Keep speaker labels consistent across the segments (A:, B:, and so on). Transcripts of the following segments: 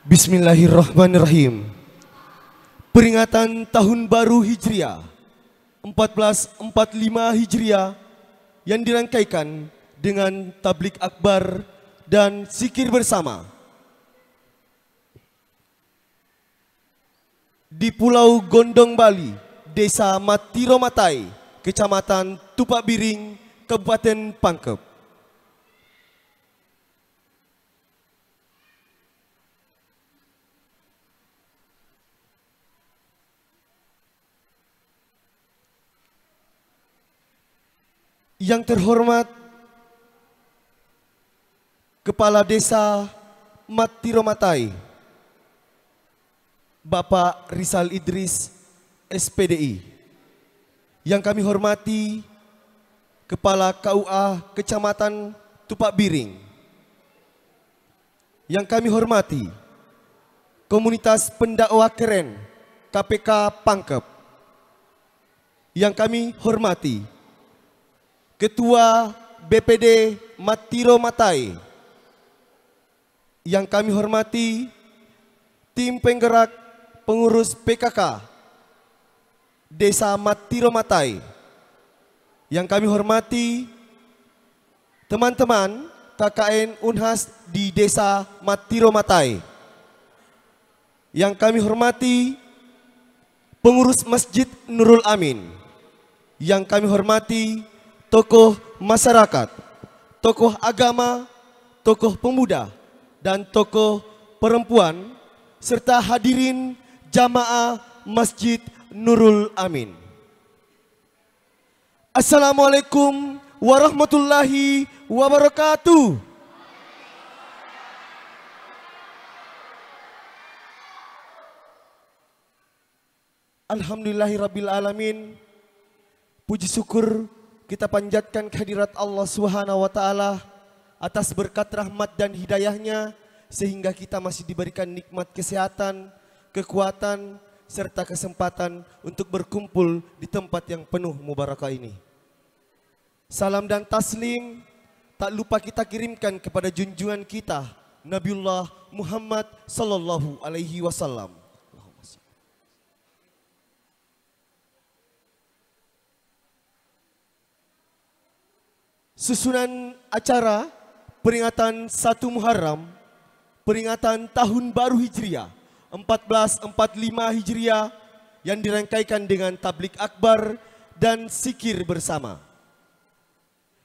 A: Bismillahirrahmanirrahim. Peringatan Tahun Baru Hijriah 1445 Hijriah yang dirangkaikan dengan tablik akbar dan zikir bersama. Di Pulau Gondong, Bali, Desa Matiromatai, Kecamatan Tupak Biring, Kabupaten Pangkep. Yang terhormat Kepala Desa Matiromatai, Bapak Rizal Idris, SPDI. Yang kami hormati Kepala KUA Kecamatan Tupak Biring. Yang kami hormati Komunitas Pendakwah Keren KPK Pangkep. Yang kami hormati Ketua BPD Matiromatai. Yang kami hormati tim penggerak pengurus PKK Desa Matiromatai. Yang kami hormati teman-teman KKN Unhas di Desa Matiromatai. Yang kami hormati pengurus Masjid Nurul Amin. Yang kami hormati tokoh masyarakat, tokoh agama, tokoh pemuda, dan tokoh perempuan, serta hadirin jamaah Masjid Nurul Amin. Assalamualaikum warahmatullahi wabarakatuh. Alhamdulillahirabbil alamin. Puji syukur kita panjatkan kehadirat Allah Subhanahu wa taala atas berkat rahmat dan hidayahnya sehingga kita masih diberikan nikmat kesehatan, kekuatan, serta kesempatan untuk berkumpul di tempat yang penuh mubarakah ini. Salam dan taslim tak lupa kita kirimkan kepada junjungan kita Nabiullah Muhammad sallallahu alaihi wasallam. Susunan acara peringatan 1 Muharram, peringatan Tahun Baru Hijriah 1445 Hijriah yang dirangkaikan dengan tablik akbar dan zikir bersama.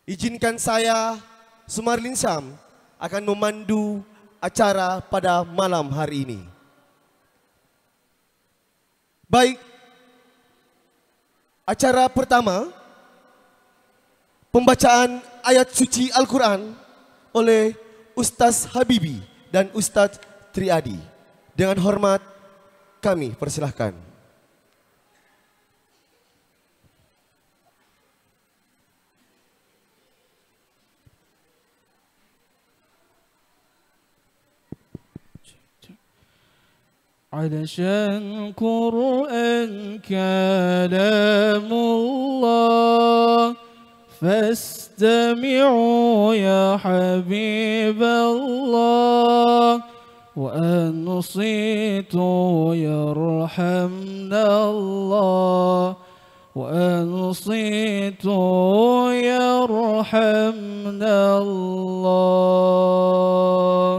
A: Izinkan saya, Sumarlin Syam, akan memandu acara pada malam hari ini. Baik, acara pertama, pembacaan ayat suci Al-Quran oleh Ustaz Habibi dan Ustaz Triadi. Dengan hormat kami persilahkan.
B: Adasyan Quran kalamullah فاستمعوا يا حبيب الله وأنصتوا يرحمنا الله وأنصتوا يرحمنا الله.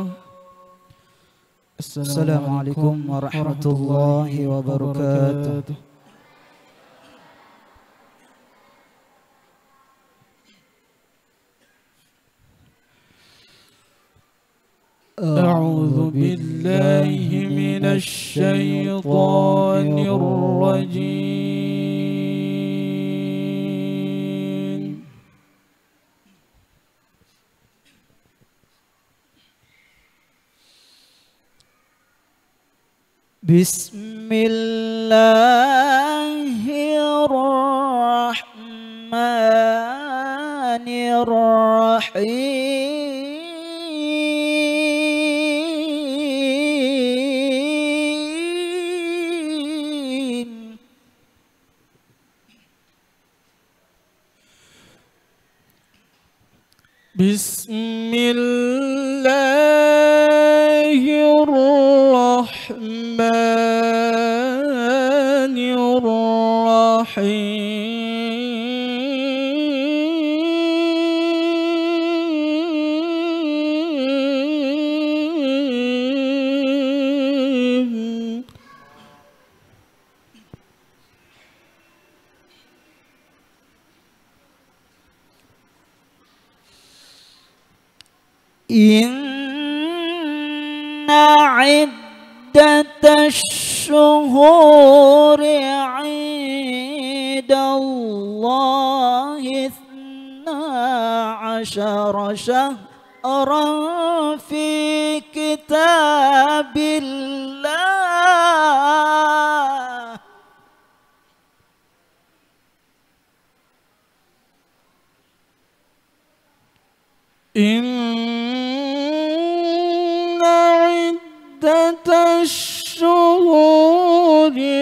C: السلام عليكم ورحمة الله وبركاته.
B: أعوذ بالله من الشيطان الرجيم.
C: بسم الله الرحمن الرحيم.
B: بسم الله الرحمن
C: Inna iddatash syuhuri 'indallahi 12 syahran fi kitabillah
B: Inna iddatash syuhuri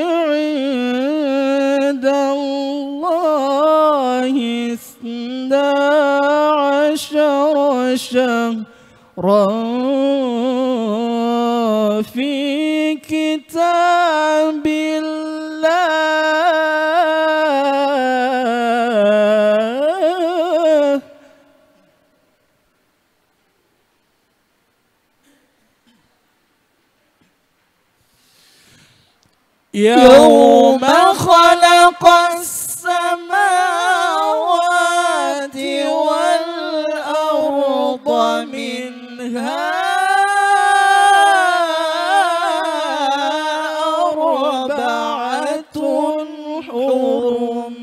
B: 'indallahi 12 syahran fi kitabillah
C: Yawma khalaqas samawati wal arda minha arba'atun hurum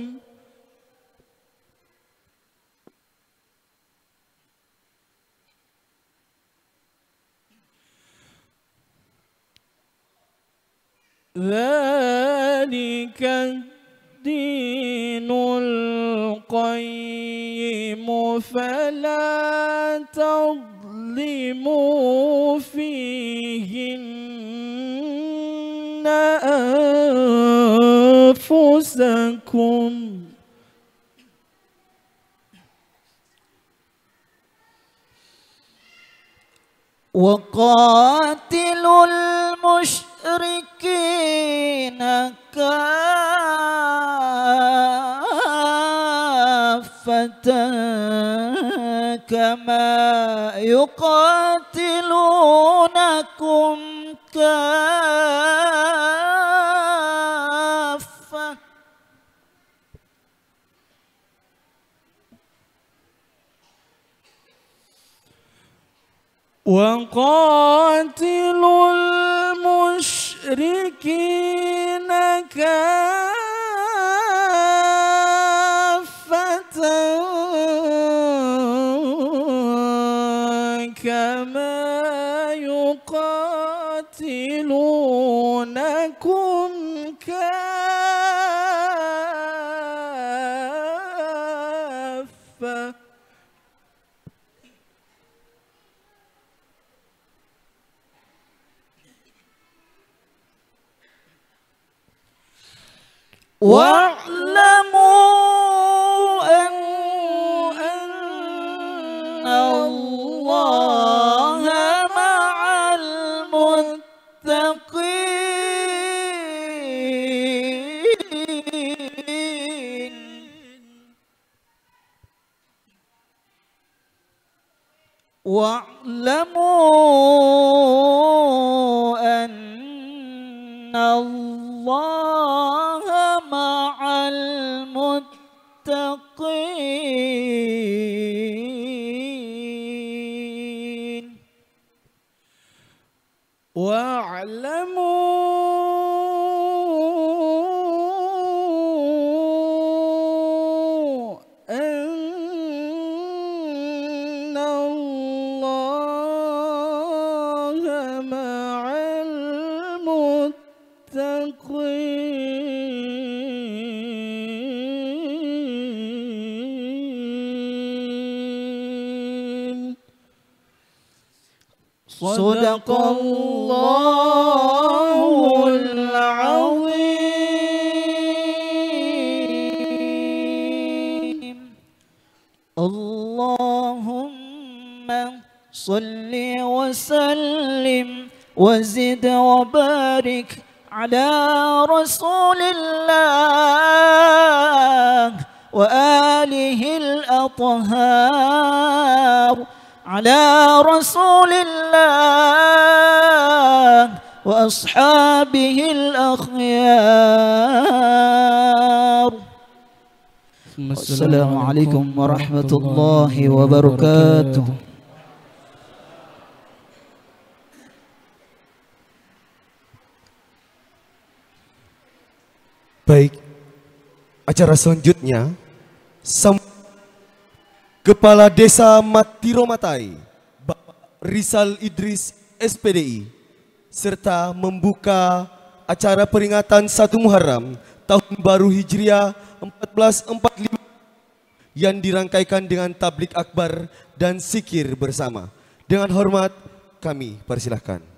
B: ذلك الدين القيم فلا تظلموا فيهن أنفسكم
C: وقاتلوا المشركين كافة كما يقاتلونكم كافة
B: وقاتلوا المشركين كافة كما يقاتلونكم كافة
C: واعلموا أن الله مع المتقين واعلموا أن الله مع المتقين
B: واعلموا أن الله مع المتقين
C: صدق الله العظيم اللهم صل وسلم وزد وبارك على رسول الله وآله الأطهار على رسول الله وأصحابه الأخيار السلام عليكم ورحمة الله وبركاته.
A: Baik, acara selanjutnya Kepala Desa Matiromatai, Bapak Rizal Idris SPDI, serta membuka acara peringatan 1 Muharram Tahun Baru Hijriah 1445 yang dirangkaikan dengan tablik akbar dan zikir bersama. Dengan hormat kami persilahkan.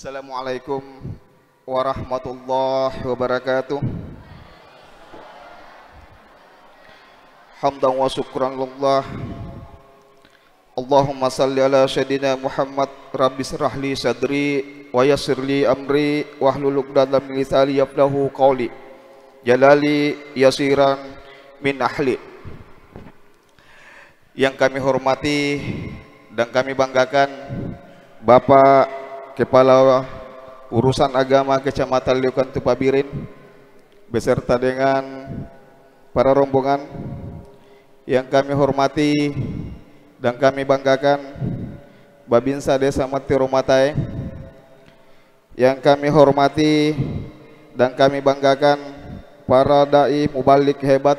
D: Assalamualaikum warahmatullahi wabarakatuh. Hamdan wa syukran lillah. Allahumma salli ala sayyidina Muhammad. Rabbi shrah li sadri wa yassir li amri wahlul 'uqdatam min lisani yafqahu qawli. Jalali yasiran min ahli. Yang kami hormati dan kami banggakan Bapak Kepala Urusan Agama Kecamatan Leukan Tupabirin beserta dengan para rombongan. Yang kami hormati dan kami banggakan Babinsa Desa Matiromatai. Yang kami hormati dan kami banggakan para dai mubalik hebat,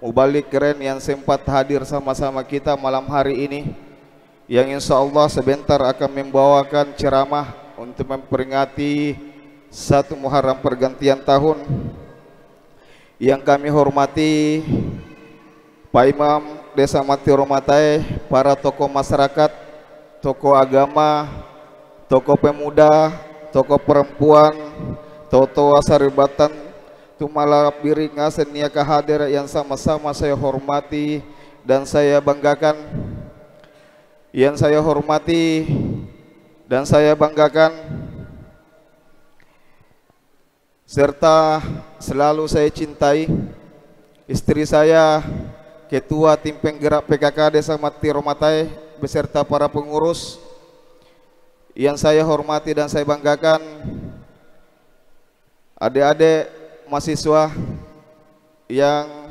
D: mubalik keren yang sempat hadir sama-sama kita malam hari ini, yang insya Allah sebentar akan membawakan ceramah untuk memperingati 1 Muharram pergantian tahun. Yang kami hormati Pak Imam Desa Matiromatai, para tokoh masyarakat, tokoh agama, tokoh pemuda, tokoh perempuan, tokoh saribatan, tumala biringa senia kahadir yang sama-sama saya hormati dan saya banggakan. Yang saya hormati dan saya banggakan serta selalu saya cintai istri saya, Ketua Tim Penggerak PKK Desa Matiromatai beserta para pengurus. Yang saya hormati dan saya banggakan adik-adik mahasiswa yang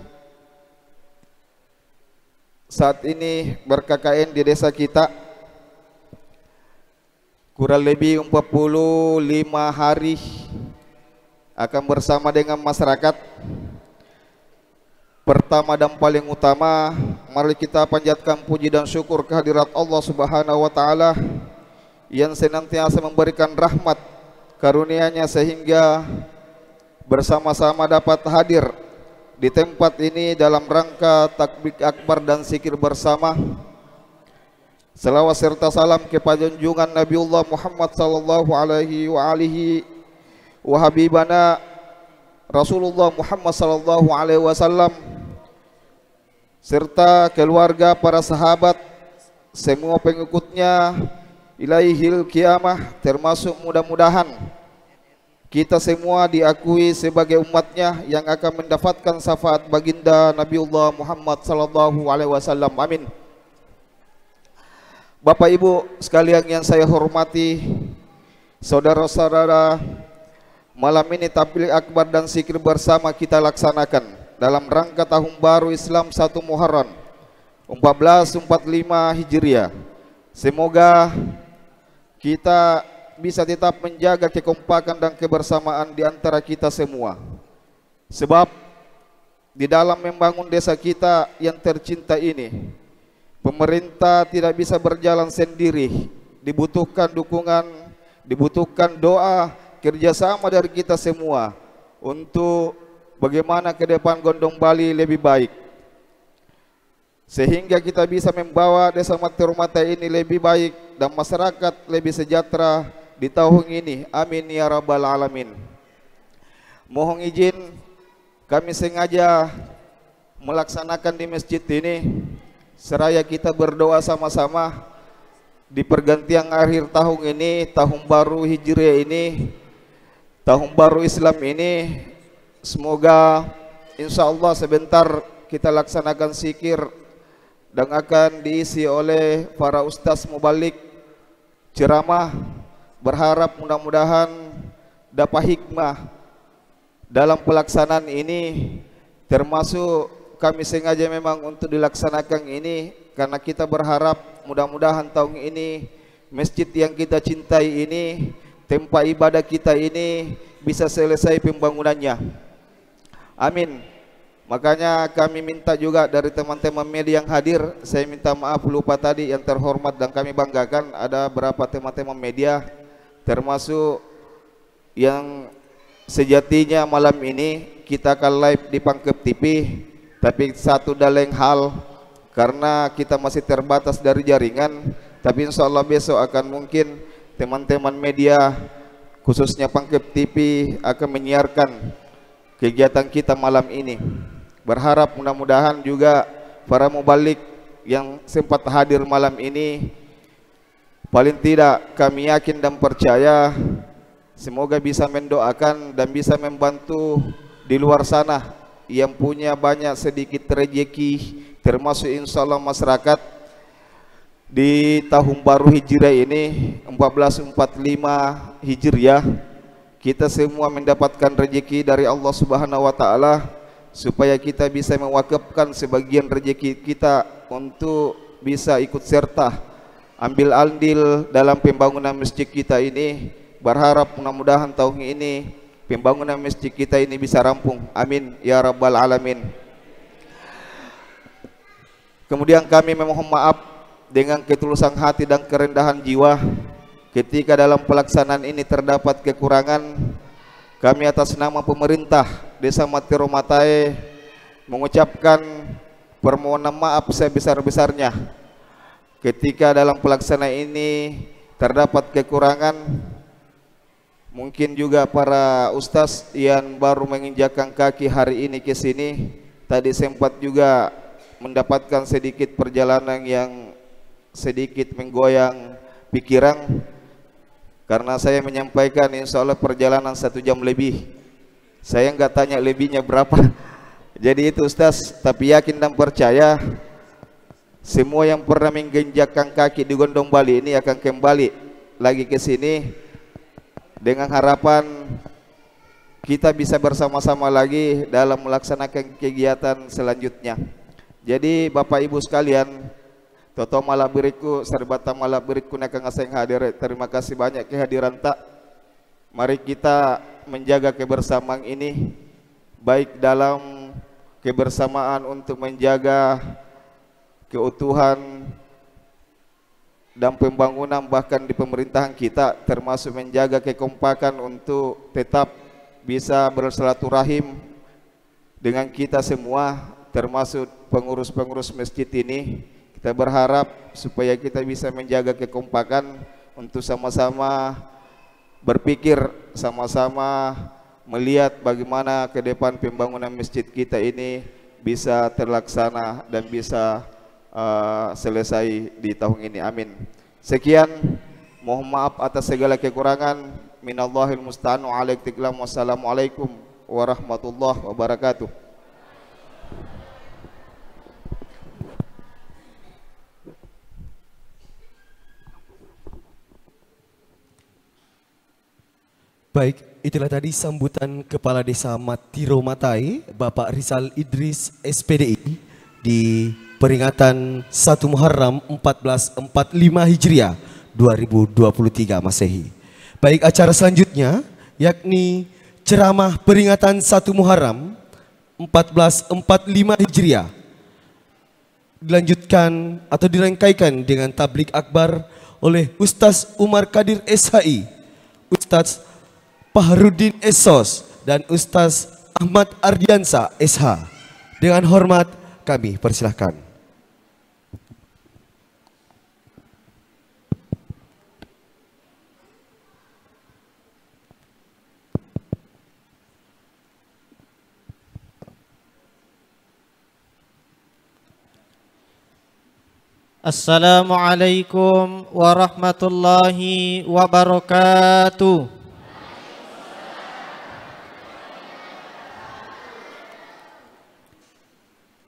D: saat ini ber-KKN di desa kita. Kurang lebih 45 hari akan bersama dengan masyarakat. Pertama dan paling utama, mari kita panjatkan puji dan syukur kehadirat Allah Subhanahu wa taala yang senantiasa memberikan rahmat karunia-Nya sehingga bersama-sama dapat hadir di tempat ini dalam rangka takbir akbar dan zikir bersama. Selawat serta salam kepada junjungan Nabiullah Muhammad sallallahu alaihi wa habibana Rasulullah Muhammad sallallahu alaihi wasallam serta keluarga, para sahabat, semua pengikutnya ilaihil kiamah, termasuk mudah-mudahan kita semua diakui sebagai umatnya yang akan mendapatkan syafaat baginda Nabiullah Muhammad sallallahu alaihi wasallam. Amin. Bapak Ibu sekalian yang saya hormati, saudara-saudara, malam ini tabligh akbar dan zikir bersama kita laksanakan dalam rangka Tahun Baru Islam 1 Muharram 1445 Hijriah. Semoga kita bisa tetap menjaga kekompakan dan kebersamaan di antara kita semua. Sebab di dalam membangun desa kita yang tercinta ini, pemerintah tidak bisa berjalan sendiri. Dibutuhkan dukungan, dibutuhkan doa, kerjasama dari kita semua untuk bagaimana ke depan Gondong Bali lebih baik, sehingga kita bisa membawa Desa Matiromatai ini lebih baik dan masyarakat lebih sejahtera di tahun ini. Amin ya rabbal alamin. Mohon izin kami sengaja melaksanakan di masjid ini seraya kita berdoa sama-sama di pergantian akhir tahun ini, Tahun Baru Hijriah ini, Tahun Baru Islam ini. Semoga insya Allah sebentar kita laksanakan zikir dan akan diisi oleh para ustaz mubalik ceramah berharap mudah-mudahan dapat hikmah dalam pelaksanaan ini, termasuk kami sengaja memang untuk dilaksanakan ini karena kita berharap mudah-mudahan tahun ini masjid yang kita cintai ini, tempat ibadah kita ini bisa selesai pembangunannya. Amin. Makanya kami minta juga dari teman-teman media yang hadir, saya minta maaf lupa tadi yang terhormat dan kami banggakan ada beberapa teman-teman media termasuk yang sejatinya malam ini kita akan live di Pangkep TV, tapi satu dan lain hal karena kita masih terbatas dari jaringan, tapi insya Allah besok akan mungkin teman-teman media khususnya Pangkep TV akan menyiarkan kegiatan kita malam ini. Berharap mudah-mudahan juga para mubalik yang sempat hadir malam ini, paling tidak kami yakin dan percaya semoga bisa mendoakan dan bisa membantu di luar sana yang punya banyak sedikit rezeki, termasuk insya Allah masyarakat di tahun baru Hijriah ini 1445 Hijriah, kita semua mendapatkan rezeki dari Allah Subhanahu wa taala supaya kita bisa mewakafkan sebagian rezeki kita untuk bisa ikut serta ambil andil dalam pembangunan masjid kita ini. Berharap mudah-mudahan tahun ini pembangunan masjid kita ini bisa rampung. Amin ya rabbal alamin. Kemudian kami memohon maaf dengan ketulusan hati dan kerendahan jiwa ketika dalam pelaksanaan ini terdapat kekurangan. Kami atas nama pemerintah Desa Matiro Matae mengucapkan permohonan maaf sebesar-besarnya ketika dalam pelaksanaan ini terdapat kekurangan. Mungkin juga para ustaz yang baru menginjakkan kaki hari ini ke sini tadi sempat juga mendapatkan sedikit perjalanan yang sedikit menggoyang pikiran, karena saya menyampaikan insya Allah perjalanan 1 jam lebih. Saya nggak tanya lebihnya berapa. Jadi itu ustaz, tapi yakin dan percaya semua yang pernah menginjakkan kaki di Gondong Bali ini akan kembali lagi ke sini dengan harapan kita bisa bersama-sama lagi dalam melaksanakan kegiatan selanjutnya. Jadi Bapak Ibu sekalian, Toto malah beriku serbata malah beriku nakang asing hadir. Terima kasih banyak kehadiran tak. Mari kita menjaga kebersamaan ini, baik dalam kebersamaan untuk menjaga keutuhan dan pembangunan bahkan di pemerintahan kita, termasuk menjaga kekompakan untuk tetap bisa bersilaturahim dengan kita semua, termasuk pengurus-pengurus masjid ini. Kita berharap supaya kita bisa menjaga kekompakan untuk sama-sama berpikir, sama-sama melihat bagaimana ke depan pembangunan masjid kita ini bisa terlaksana dan bisa selesai di tahun ini. Amin. Sekian, mohon maaf atas segala kekurangan. Minallahil musta'an wa wassalamualaikum warahmatullahi wabarakatuh.
A: Baik, itulah tadi sambutan Kepala Desa Matiro Matae, Bapak Rizal Idris SPDI di peringatan 1 Muharram 1445 Hijriah 2023 Masehi. Baik, acara selanjutnya yakni ceramah peringatan 1 Muharram 1445 Hijriah dilanjutkan atau dirangkaikan dengan tablik akbar oleh Ustaz Umar Kadir SHI, Ustaz Fahrudin Esos, dan Ustaz Ahmad Ardiansa SH. Dengan hormat kami persilahkan.
B: Assalamualaikum warahmatullahi wabarakatuh.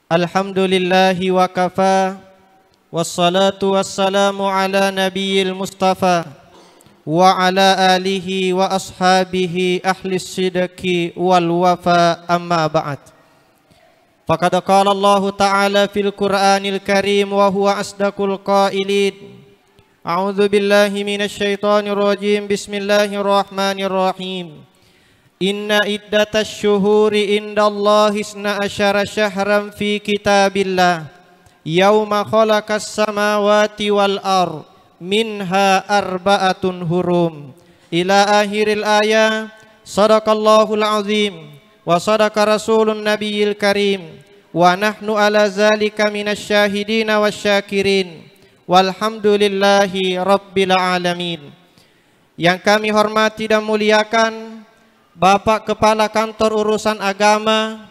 B: Alhamdulillahi wa kafa, wassalatu wassalamu ala nabiyil mustafa wa ala alihi wa ashabihi ahli sidqi wal wafa amma ba'd. Faqad qala Allah Ta'ala fil Qur'anil Karim wa huwa asdaqul qailin. A'udzu billahi minasy syaithanir rajim. Bismillahirrahmanirrahim. Inna iddatasy syuhuri indallahi 12 syahran fi kitabillah yauma khalaqas samawati wal ardh minha arba'atun hurum ila akhiril ayah. Sadaqallahul azim wa sadaqa rasulun nabiyil karim wa nahnu ala zalika minasy syahidin wasyakirin walhamdulillahi rabbil alamin. Yang kami hormati dan muliakan Bapak Kepala Kantor Urusan Agama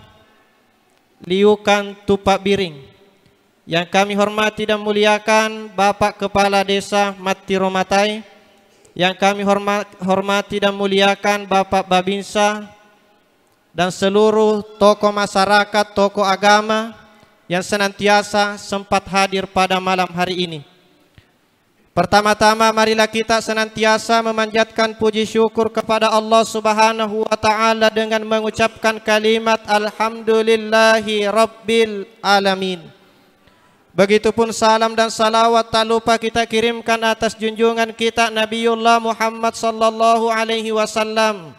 B: Liukan Tupak Biring. Yang kami hormati dan muliakan Bapak Kepala Desa Mati Romatai. Yang kami hormati dan muliakan Bapak Babinsa dan seluruh tokoh masyarakat, tokoh agama yang senantiasa sempat hadir pada malam hari ini. Pertama-tama marilah kita senantiasa memanjatkan puji syukur kepada Allah Subhanahu wa Ta'ala dengan mengucapkan kalimat Alhamdulillahi Rabbil Alamin. Begitupun salam dan salawat tak lupa kita kirimkan atas junjungan kita Nabiullah Muhammad sallallahu alaihi wasallam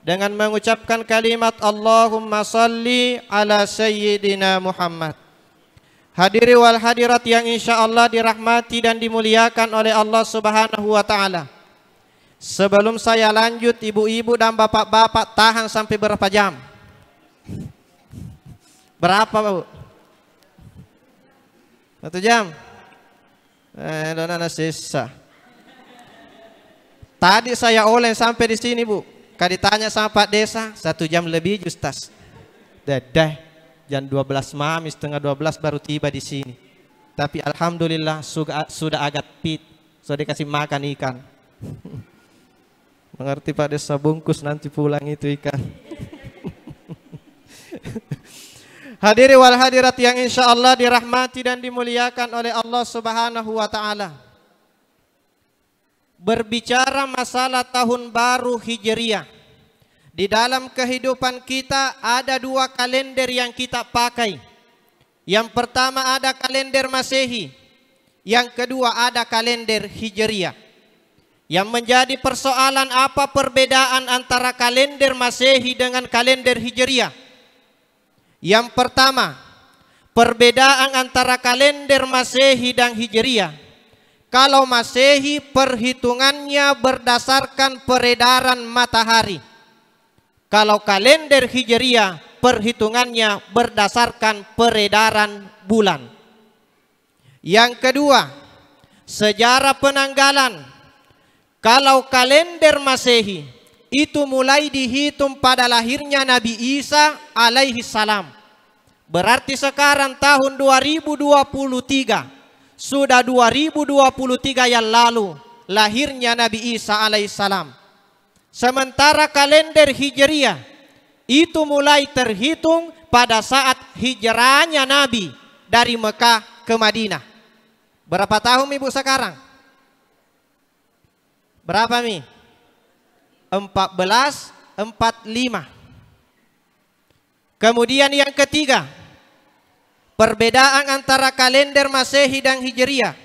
B: dengan mengucapkan kalimat Allahumma salli ala sayyidina Muhammad. Hadiri wal hadirat yang insyaallah dirahmati dan dimuliakan oleh Allah Subhanahu wa Ta'ala. Sebelum saya lanjut, ibu-ibu dan bapak-bapak tahan sampai berapa jam? Berapa, Bu? 1 jam. Dona sisa. Tadi saya oleh sampai di sini, Bu. Kali ditanya sama Pak Desa, 1 jam lebih Justas. Dadah, jam 12 malam, setengah 12 baru tiba di sini. Tapi alhamdulillah sudah agak fit, sudah dikasih makan ikan. Mengerti Pak Desa, bungkus nanti pulang itu ikan. Hadiri wal hadirat yang insya Allah dirahmati dan dimuliakan oleh Allah Subhanahu wa Ta'ala. Berbicara masalah tahun baru Hijriah, di dalam kehidupan kita ada 2 kalender yang kita pakai. Yang pertama ada kalender Masehi, yang kedua ada kalender Hijriah. Yang menjadi persoalan apa perbedaan antara kalender Masehi dengan kalender Hijriah? Yang pertama, perbedaan antara kalender Masehi dan Hijriah. Kalau Masehi perhitungannya berdasarkan peredaran matahari. Kalau kalender Hijriah perhitungannya berdasarkan peredaran bulan. Yang kedua, sejarah penanggalan. Kalau kalender Masehi itu mulai dihitung pada lahirnya Nabi Isa alaihi salam. Berarti sekarang tahun 2023. Sudah 2023 yang lalu lahirnya Nabi Isa alaihi salam. Sementara kalender Hijriah itu mulai terhitung pada saat hijrahnya Nabi dari Mekah ke Madinah. Berapa tahun Ibu sekarang? Berapa Mi? 1445. Kemudian yang ketiga, perbedaan antara kalender Masehi dan Hijriah.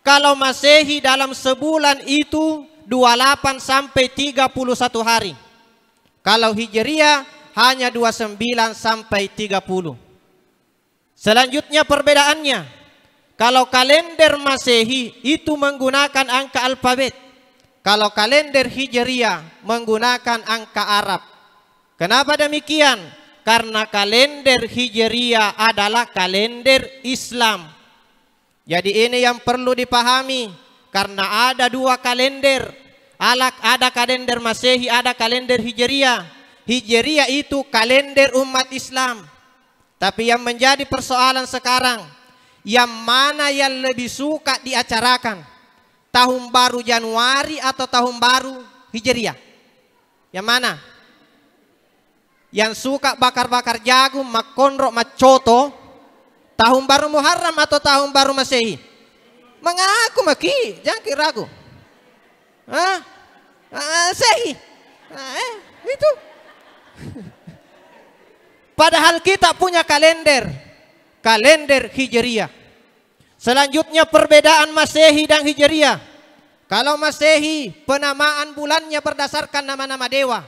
B: Kalau Masehi dalam sebulan itu 28 sampai 31 hari. Kalau Hijriah hanya 29 sampai 30. Selanjutnya perbedaannya. Kalau kalender Masehi itu menggunakan angka alfabet. Kalau kalender Hijriah menggunakan angka Arab. Kenapa demikian? Karena kalender Hijriah adalah kalender Islam. Jadi ini yang perlu dipahami. Karena ada 2 kalender. Ada kalender Masehi, ada kalender Hijriah. Hijriah itu kalender umat Islam. Tapi yang menjadi persoalan sekarang, yang mana yang lebih suka diacarakan? Tahun baru Januari atau tahun baru Hijriah? Yang mana? Yang suka bakar-bakar jagung, makonro, macoto, tahun baru Muharram atau tahun baru Masehi? Mengaku maki, jangan kiraku. Masehi. Itu. Padahal kita punya kalender Hijriah. Selanjutnya perbedaan Masehi dan Hijriah. Kalau Masehi penamaan bulannya berdasarkan nama-nama dewa.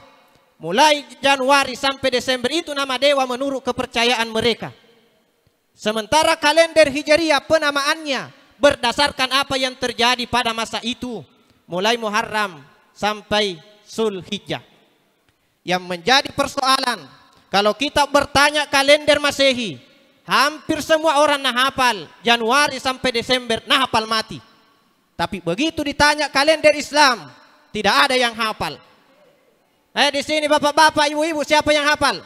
B: Mulai Januari sampai Desember itu nama dewa menurut kepercayaan mereka. Sementara kalender Hijriah penamaannya berdasarkan apa yang terjadi pada masa itu. Mulai Muharram sampai Zulhijjah. Yang menjadi persoalan, kalau kita bertanya kalender Masehi, hampir semua orang nah hafal Januari sampai Desember, nah hafal mati. Tapi begitu ditanya kalender Islam, tidak ada yang hafal. Di sini bapak-bapak, ibu-ibu, siapa yang hafal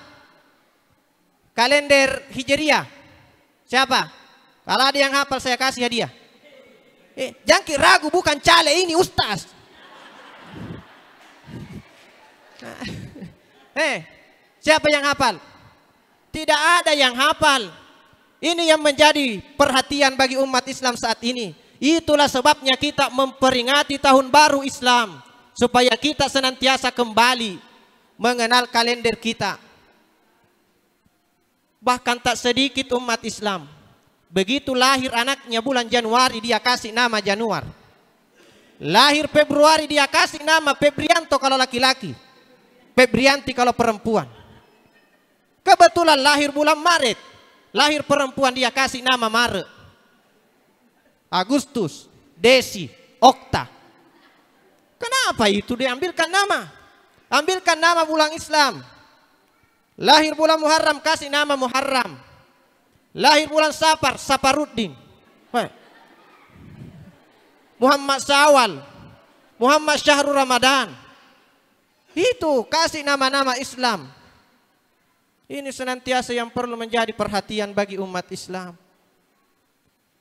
B: kalender Hijriah? Siapa? Kalau ada yang hafal saya kasih hadiah. Jangan ragu, bukan cale ini ustaz. Siapa yang hafal? Tidak ada yang hafal. Ini yang menjadi perhatian bagi umat Islam saat ini. Itulah sebabnya kita memperingati tahun baru Islam, supaya kita senantiasa kembali mengenal kalender kita. Bahkan tak sedikit umat Islam, begitu lahir anaknya bulan Januari dia kasih nama Januar. Lahir Februari dia kasih nama Febrianto kalau laki-laki, Febrianti kalau perempuan. Kebetulan lahir bulan Maret, lahir perempuan dia kasih nama Maret. Agustus, Desi, Okta. Kenapa itu diambilkan nama? Ambilkan nama bulan Islam. Lahir bulan Muharram kasih nama Muharram. Lahir bulan Safar, Safaruddin. Muhammad Syawal, Muhammad Syahrul Ramadan. Itu kasih nama-nama Islam. Ini senantiasa yang perlu menjadi perhatian bagi umat Islam.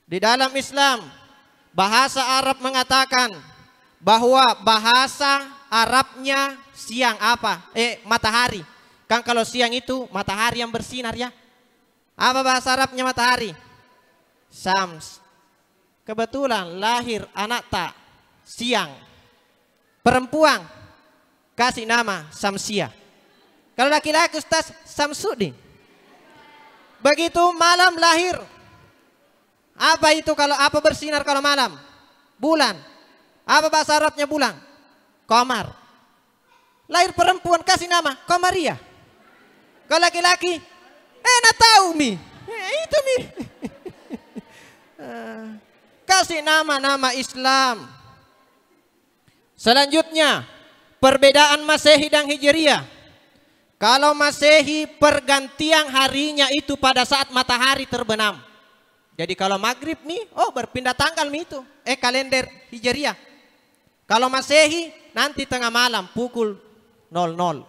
B: Di dalam Islam, bahasa Arab mengatakan bahwa bahasa Arabnya siang apa? Matahari. Kan kalau siang itu matahari yang bersinar ya. Apa bahasa Arabnya matahari? Syams. Kebetulan lahir anak tak siang. Perempuan kasih nama Samsia. Kalau laki-laki Ustaz Samsudin. Begitu malam lahir. Apa itu kalau apa bersinar kalau malam? Bulan. Apa bahasa Arabnya bulan? Qamar. Lahir perempuan kasih nama Qamaria. Kalau laki-laki, enak tahu mi. Itu mi. Kasih nama-nama Islam. Selanjutnya, perbedaan Masehi dan Hijriah. Kalau Masehi pergantian harinya itu pada saat matahari terbenam. Jadi kalau maghrib nih, berpindah tanggal nih itu. Kalender Hijriah. Kalau Masehi nanti tengah malam pukul 00.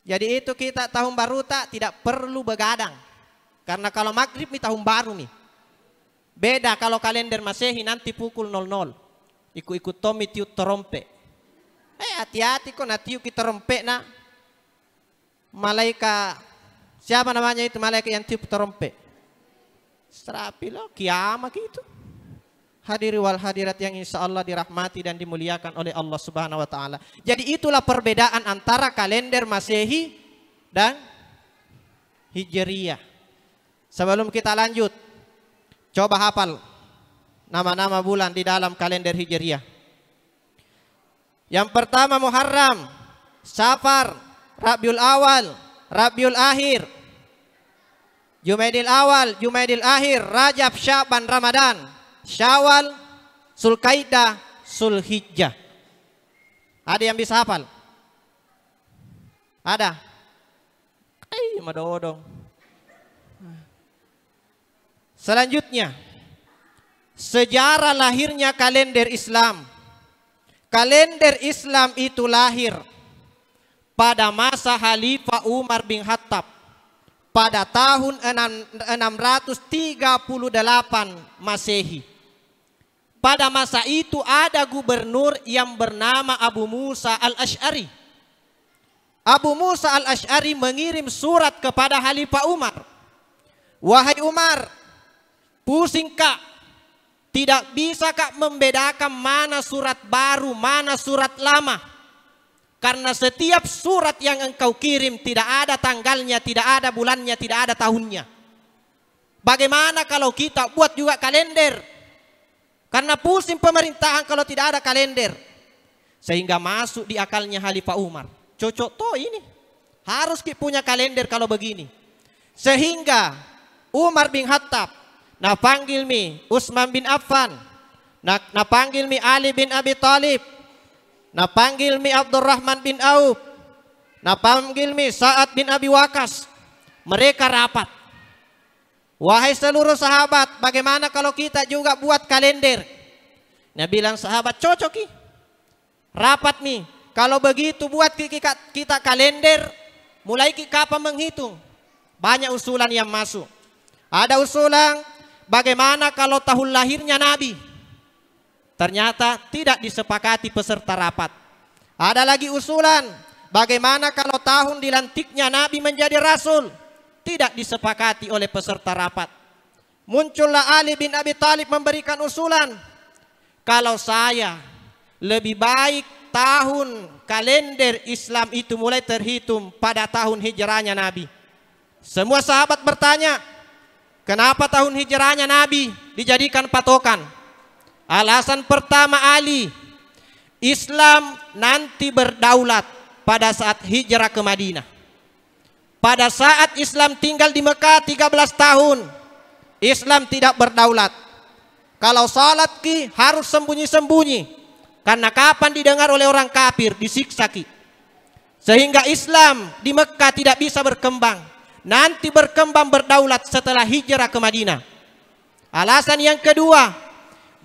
B: Jadi itu kita tahun baru tidak perlu begadang. Karena kalau maghrib nih tahun baru nih. Beda kalau kalender Masehi nanti pukul 00. Ikut Tommy tiup trompe. Hati-hati kok nanti tiup trompe na. Malaikat, siapa namanya itu malaikat yang tiup trompe? Serapi loh, kiamat gitu. Hadiri wal hadirat yang insya Allah dirahmati dan dimuliakan oleh Allah Subhanahu Wa Taala. Jadi itulah perbedaan antara kalender Masehi dan Hijriah. Sebelum kita lanjut, coba hafal nama-nama bulan di dalam kalender Hijriah. Yang pertama Muharram, Safar, Rabiul Awal, Rabiul Akhir, Jumaidil Awal, Jumaidil Akhir, Rajab, Syaban, Ramadan, Syawal, Zulkaidah, Zulhijjah. Ada yang bisa hafal? Ada? Madodong. Selanjutnya, sejarah lahirnya kalender Islam. Kalender Islam itu lahir pada masa Khalifah Umar bin Khattab pada tahun 638 Masehi. Pada masa itu ada gubernur yang bernama Abu Musa al-Asy'ari. Abu Musa al-Asy'ari mengirim surat kepada Khalifah Umar. Wahai Umar, pusing kak, Tidak bisa Kak membedakan mana surat baru, mana surat lama. Karena setiap surat yang engkau kirim tidak ada tanggalnya, tidak ada bulannya, tidak ada tahunnya. Bagaimana kalau kita buat juga kalender? Karena pusing pemerintahan kalau tidak ada kalender. Sehingga masuk di akalnya Khalifah Umar. Cocok toh ini. Harus kita punya kalender kalau begini. Sehingga Umar bin Khattab na panggil mi Utsman bin Affan, na panggil mi Ali bin Abi Thalib, na panggil mi Abdurrahman bin Auf, na panggil mi Sa'ad bin Abi Waqqas. Mereka rapat. Wahai seluruh sahabat, bagaimana kalau kita juga buat kalender? Nah bilang sahabat, cocok ki. Rapat nih. Kalau begitu buat kita kalender, mulai kapan menghitung? Banyak usulan yang masuk. Ada usulan bagaimana kalau tahun lahirnya Nabi? Ternyata tidak disepakati peserta rapat. Ada lagi usulan bagaimana kalau tahun dilantiknya Nabi menjadi Rasul? Tidak disepakati oleh peserta rapat. Muncullah Ali bin Abi Thalib memberikan usulan. Kalau saya lebih baik tahun kalender Islam itu mulai terhitung pada tahun hijrahnya Nabi. Semua sahabat bertanya, kenapa tahun hijrahnya Nabi dijadikan patokan? Alasan pertama Ali, Islam nanti berdaulat pada saat hijrah ke Madinah. Pada saat Islam tinggal di Mekah 13 tahun, Islam tidak berdaulat. Kalau salat ki harus sembunyi-sembunyi. Karena kapan didengar oleh orang kafir, disiksa ki. Sehingga Islam di Mekah tidak bisa berkembang. Nanti berkembang berdaulat setelah hijrah ke Madinah. Alasan yang kedua,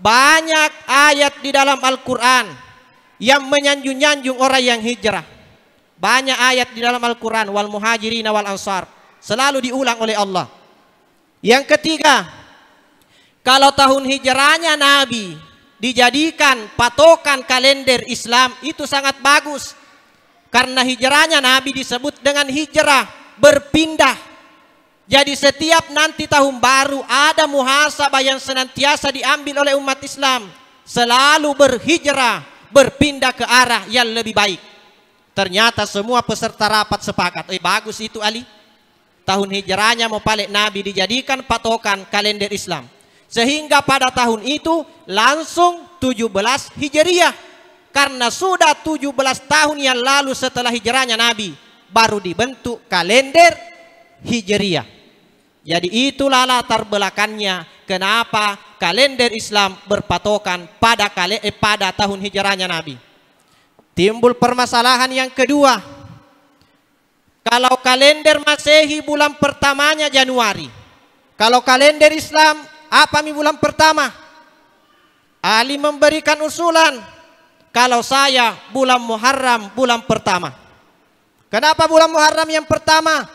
B: banyak ayat di dalam Al-Quran yang menyanjung-nyanjung orang yang hijrah. Banyak ayat di dalam Al-Quran, wal muhajirin wal ansar, selalu diulang oleh Allah. Yang ketiga, kalau tahun hijrahnya Nabi dijadikan patokan kalender Islam, itu sangat bagus. Karena hijrahnya Nabi disebut dengan hijrah, berpindah. Jadi setiap nanti tahun baru ada muhasabah yang senantiasa diambil oleh umat Islam. Selalu berhijrah, berpindah ke arah yang lebih baik. Ternyata semua peserta rapat sepakat, bagus itu Ali. Tahun hijrahnya mau balik Nabi dijadikan patokan kalender Islam. Sehingga pada tahun itu langsung 17 Hijriah. Karena sudah 17 tahun yang lalu setelah hijrahnya Nabi baru dibentuk kalender Hijriah. Jadi itulah latar belakangnya kenapa kalender Islam berpatokan pada tahun hijrahnya Nabi. Timbul permasalahan yang kedua. Kalau kalender Masehi bulan pertamanya Januari. Kalau kalender Islam apa bulan pertama? Ali memberikan usulan. Kalau saya bulan Muharram bulan pertama. Kenapa bulan Muharram yang pertama?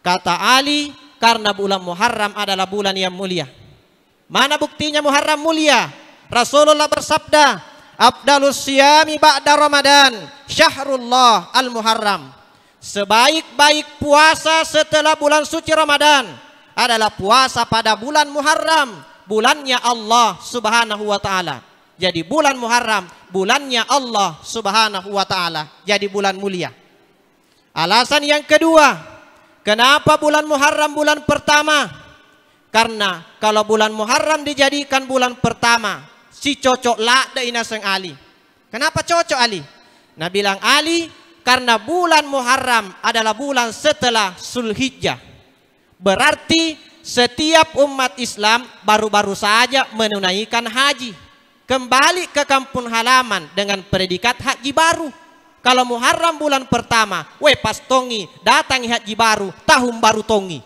B: Kata Ali, karena bulan Muharram adalah bulan yang mulia. Mana buktinya Muharram mulia? Rasulullah bersabda, Afdalus siyami ba'da Ramadan syahrullah al-Muharram. Sebaik-baik puasa setelah bulan suci Ramadan adalah puasa pada bulan Muharram, bulannya Allah Subhanahu wa taala. Jadi bulan Muharram bulannya Allah Subhanahu wa taala, jadi bulan mulia. Alasan yang kedua, kenapa bulan Muharram bulan pertama? Karena kalau bulan Muharram dijadikan bulan pertama, si cocok lah daina seng Ali. Kenapa cocok Ali? Nah bilang Ali, karena bulan Muharram adalah bulan setelah Zulhijjah. Berarti setiap umat Islam baru-baru saja menunaikan haji. Kembali ke kampung halaman dengan predikat haji baru. Kalau Muharram bulan pertama, pas tongi, datangi haji baru, tahun baru tongi.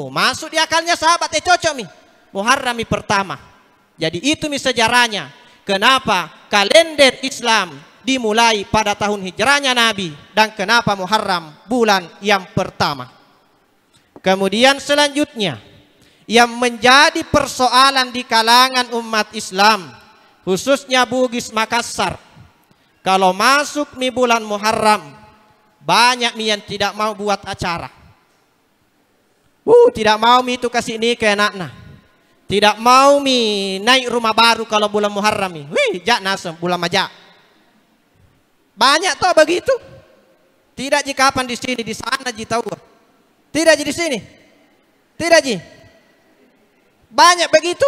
B: Masuk di akalnya sahabat, cocok nih. Muharram pertama. Jadi itu sejarahnya. Kenapa kalender Islam dimulai pada tahun hijrahnya Nabi. Dan kenapa Muharram bulan yang pertama. Kemudian selanjutnya, yang menjadi persoalan di kalangan umat Islam, khususnya Bugis Makassar, kalau masuk di bulan Muharram, banyak yang tidak mau buat acara. Tidak mau itu kasih ini ke anaknya. Tidak mau naik rumah baru kalau bulan Muharram mi. Wih, jak nasem bulan majak. Banyak toh begitu. Tidak ji kapan di sini, di sana ji tahu. Tidak ji di sini. Tidak ji. Banyak begitu.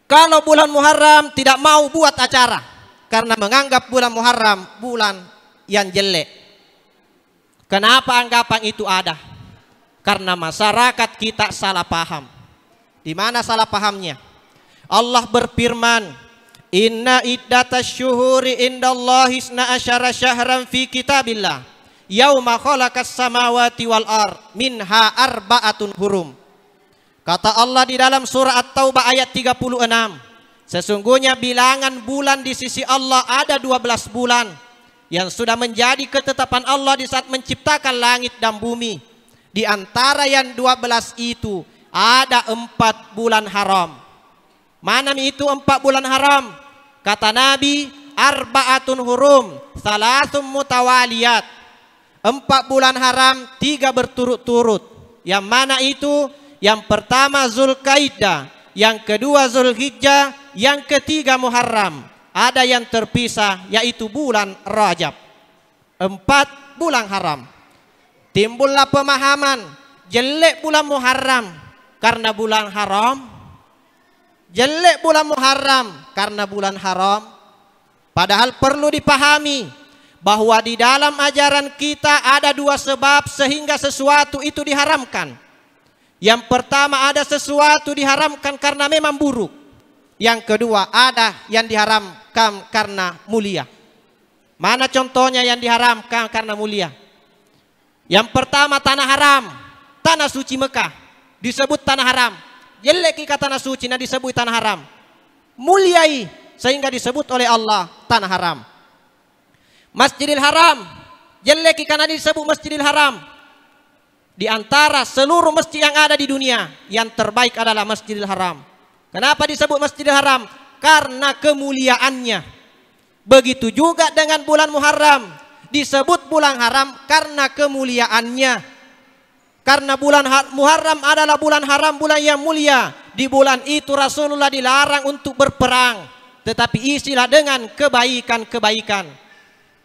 B: Kalau bulan Muharram tidak mau buat acara karena menganggap bulan Muharram bulan yang jelek. Kenapa anggapan itu ada? Karena masyarakat kita salah paham. Di mana salah pahamnya? Allah berfirman, "Inna iddatasy syuhuri indallahi 12 syahran fi kitabillah, yauma khalaqas samawati wal ard, minha arba'atun hurum." Kata Allah di dalam surah At-Taubah ayat 36, sesungguhnya bilangan bulan di sisi Allah ada 12 bulan yang sudah menjadi ketetapan Allah di saat menciptakan langit dan bumi. Di antara yang 12 itu ada 4 bulan haram. Mana itu 4 bulan haram? Kata Nabi, arba'atun hurum, salasun mutawaliyat. 4 bulan haram, 3 berturut-turut. Yang mana itu? Yang pertama Zulkaidah, yang kedua Zulhijjah, yang ketiga Muharram. Ada yang terpisah, yaitu bulan Rajab. 4 bulan haram. Timbullah pemahaman, jelek bulan Muharram karena bulan haram. Jelek bulan Muharram karena bulan haram. Padahal perlu dipahami bahwa di dalam ajaran kita ada 2 sebab sehingga sesuatu itu diharamkan. Yang pertama, ada sesuatu diharamkan karena memang buruk. Yang kedua, ada yang diharamkan karena mulia. Mana contohnya yang diharamkan karena mulia? Yang pertama, tanah haram, tanah suci Mekah disebut tanah haram. Jelek ke tanah suci nah disebut tanah haram. Muliai sehingga disebut oleh Allah tanah haram. Masjidil Haram, jelek karena disebut Masjidil Haram. Di antara seluruh masjid yang ada di dunia, yang terbaik adalah Masjidil Haram. Kenapa disebut Masjidil Haram? Karena kemuliaannya. Begitu juga dengan bulan Muharram, disebut bulan haram karena kemuliaannya. Karena bulan Muharram adalah bulan haram, bulan yang mulia. Di bulan itu Rasulullah dilarang untuk berperang, tetapi isilah dengan kebaikan-kebaikan.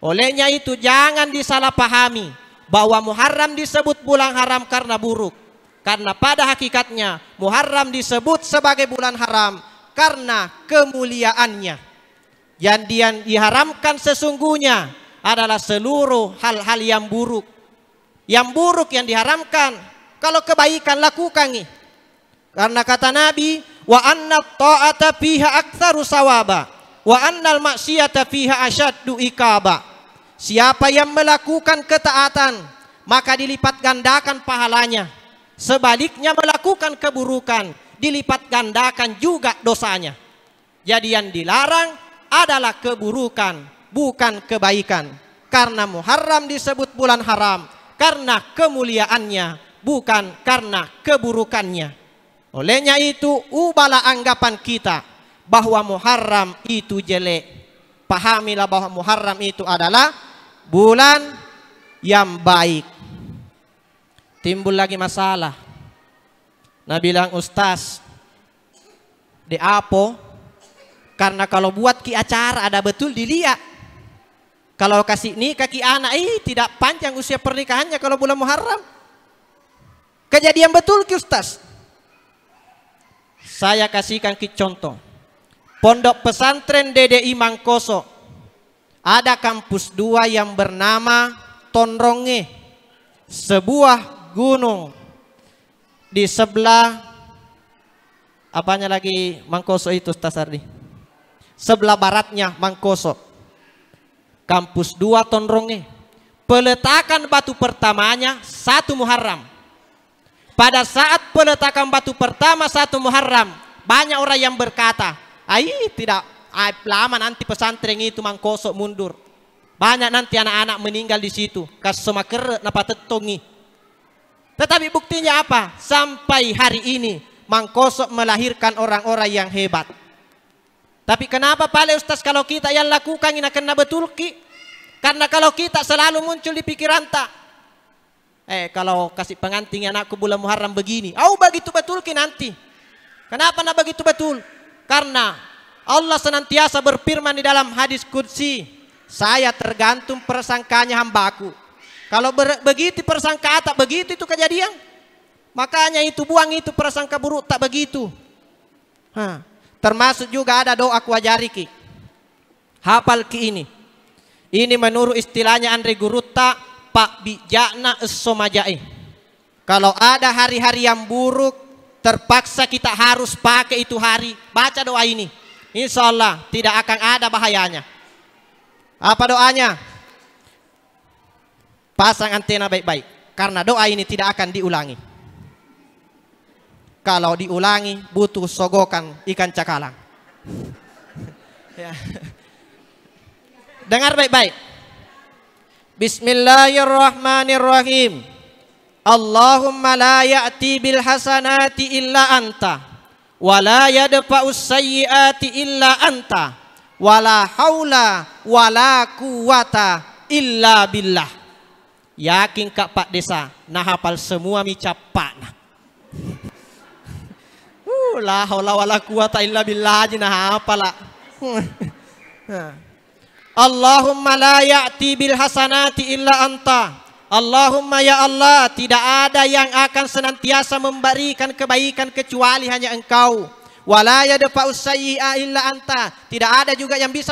B: Olehnya itu jangan disalahpahami bahwa Muharram disebut bulan haram karena buruk. Karena pada hakikatnya Muharram disebut sebagai bulan haram karena kemuliaannya. Yang diharamkan sesungguhnya adalah seluruh hal-hal yang buruk. Yang buruk yang diharamkan, kalau kebaikan lakukan. Karena kata Nabi, wa anna ta'ata fiha aktsaru sawaba wa annal maksiata fiha asyaddu iqaba. Siapa yang melakukan ketaatan, maka dilipat gandakan pahalanya. Sebaliknya melakukan keburukan, dilipat gandakan juga dosanya. Jadi yang dilarang adalah keburukan, bukan kebaikan. Karena Muharram disebut bulan haram karena kemuliaannya, bukan karena keburukannya. Olehnya itu ubahlah anggapan kita bahwa Muharram itu jelek. Pahamilah bahwa Muharram itu adalah bulan yang baik. Timbul lagi masalah. Nah bilang, Ustaz, di apo? Karena kalau buat ki acara ada betul dilihat. Kalau kasih nikah ki anak, tidak panjang usia pernikahannya kalau bulan Muharram. Kejadian betul ki Ustaz. Saya kasihkan ki contoh. Pondok pesantren DDI Mangkoso. Ada kampus 2 yang bernama Tonronge. Sebuah gunung di sebelah apanya lagi Mangkoso itu Ustaz Ardi? Sebelah baratnya Mangkoso. Kampus 2 Tonronge. Peletakan batu pertamanya 1 Muharram. Pada saat peletakan batu pertama 1 Muharram, banyak orang yang berkata, tidak lama nanti pesantren itu Mangkoso mundur. Banyak nanti anak-anak meninggal di situ. Kasemaker napa tetongi. Tetapi buktinya apa? Sampai hari ini Mangkoso melahirkan orang-orang yang hebat. Tapi kenapa Pak Ustaz kalau kita yang lakukan ini kena betul ki? Karena kalau kita selalu muncul di pikiran tak. Kalau kasih pengantin anakku bulan Muharram begini. Begitu betul ki nanti. Kenapa nak begitu betul? Karena Allah senantiasa berfirman di dalam hadis qudsi, saya tergantung persangkanya hambaku. Kalau begitu persangka tak begitu itu kejadian. Makanya itu buang itu persangka buruk tak begitu. Termasuk juga ada doa ku ajari ki. Hafal ki ini. Ini menurut istilahnya Andre Gurutta, Pak bijakna esomajai. Kalau ada hari-hari yang buruk, terpaksa kita harus pakai itu hari, baca doa ini. Insya Allah tidak akan ada bahayanya. Apa doanya? Pasang antena baik-baik, karena doa ini tidak akan diulangi. Kalau diulangi butuh sogokan ikan cakalang. Ya. Dengar baik-baik. Bismillahirrahmanirrahim. Allahumma la ya'ti bil hasanati illa anta, wa la yadfa'us sayyiati illa anta, wa la haula wa la quwata illa billah. Yakin Kak Pak Desa, nah hafal semua mi capak nah. La haula wa la quwata illa billah aja nah hafal lah. Allahumma la ya'ti bil hasanati illa anta. Allahumma ya Allah, tidak ada yang akan senantiasa memberikan kebaikan kecuali hanya Engkau. Wala yadfa'us sayyi'a illa anta. Tidak ada juga yang bisa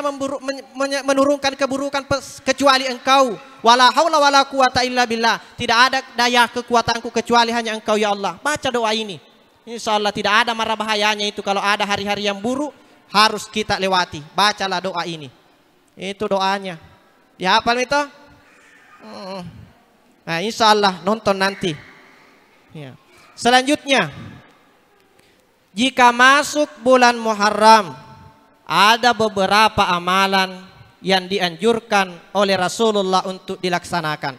B: menurunkan keburukan kecuali Engkau. Wala haula wala quwata illa billah. Tidak ada daya kekuatanku kecuali hanya Engkau ya Allah. Baca doa ini. Insya Allah tidak ada mara bahayanya itu. Kalau ada hari-hari yang buruk harus kita lewati. Bacalah doa ini. Itu doanya. Dihafal itu? Nah, insya Allah nonton nanti. Ya. Selanjutnya, jika masuk bulan Muharram, ada beberapa amalan yang dianjurkan oleh Rasulullah untuk dilaksanakan.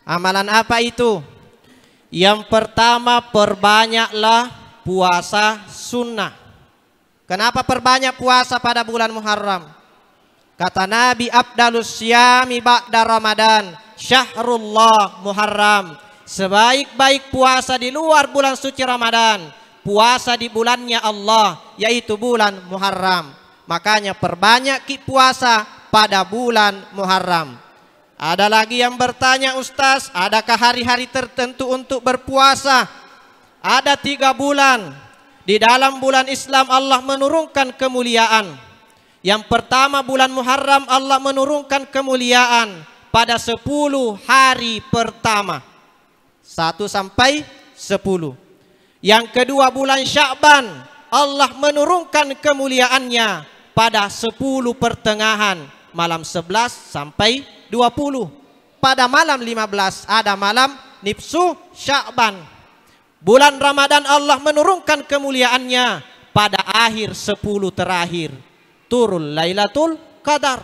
B: Amalan apa itu? Yang pertama, perbanyaklah puasa sunnah. Kenapa perbanyak puasa pada bulan Muharram? Kata Nabi, Abdalus syami ba'da Ramadan Syahrullah Muharram. Sebaik-baik puasa di luar bulan suci Ramadan, puasa di bulannya Allah, yaitu bulan Muharram. Makanya perbanyak puasa pada bulan Muharram. Ada lagi yang bertanya, Ustaz, adakah hari-hari tertentu untuk berpuasa? Ada 3 bulan. Di dalam bulan Islam Allah menurunkan kemuliaan. Yang pertama bulan Muharram Allah menurunkan kemuliaan pada 10 hari pertama 1 sampai 10. Yang kedua bulan Sya'ban Allah menurunkan kemuliaannya pada 10 pertengahan malam 11 sampai 20. Pada malam 15 ada malam Nisfu Sya'ban. Bulan Ramadan Allah menurunkan kemuliaannya pada akhir 10 terakhir, turun Lailatul Qadar.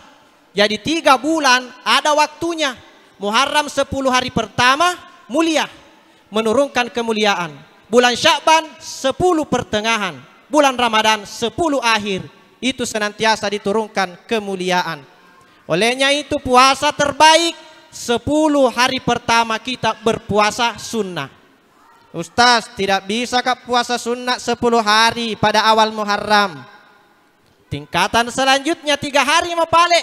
B: Jadi 3 bulan ada waktunya. Muharram 10 hari pertama mulia, menurunkan kemuliaan. Bulan Sya'ban 10 pertengahan. Bulan Ramadan 10 akhir. Itu senantiasa diturunkan kemuliaan. Olehnya itu puasa terbaik 10 hari pertama kita berpuasa sunnah. Ustaz, tidak bisa Kak puasa sunnah 10 hari pada awal Muharram. Tingkatan selanjutnya 3 hari mapale.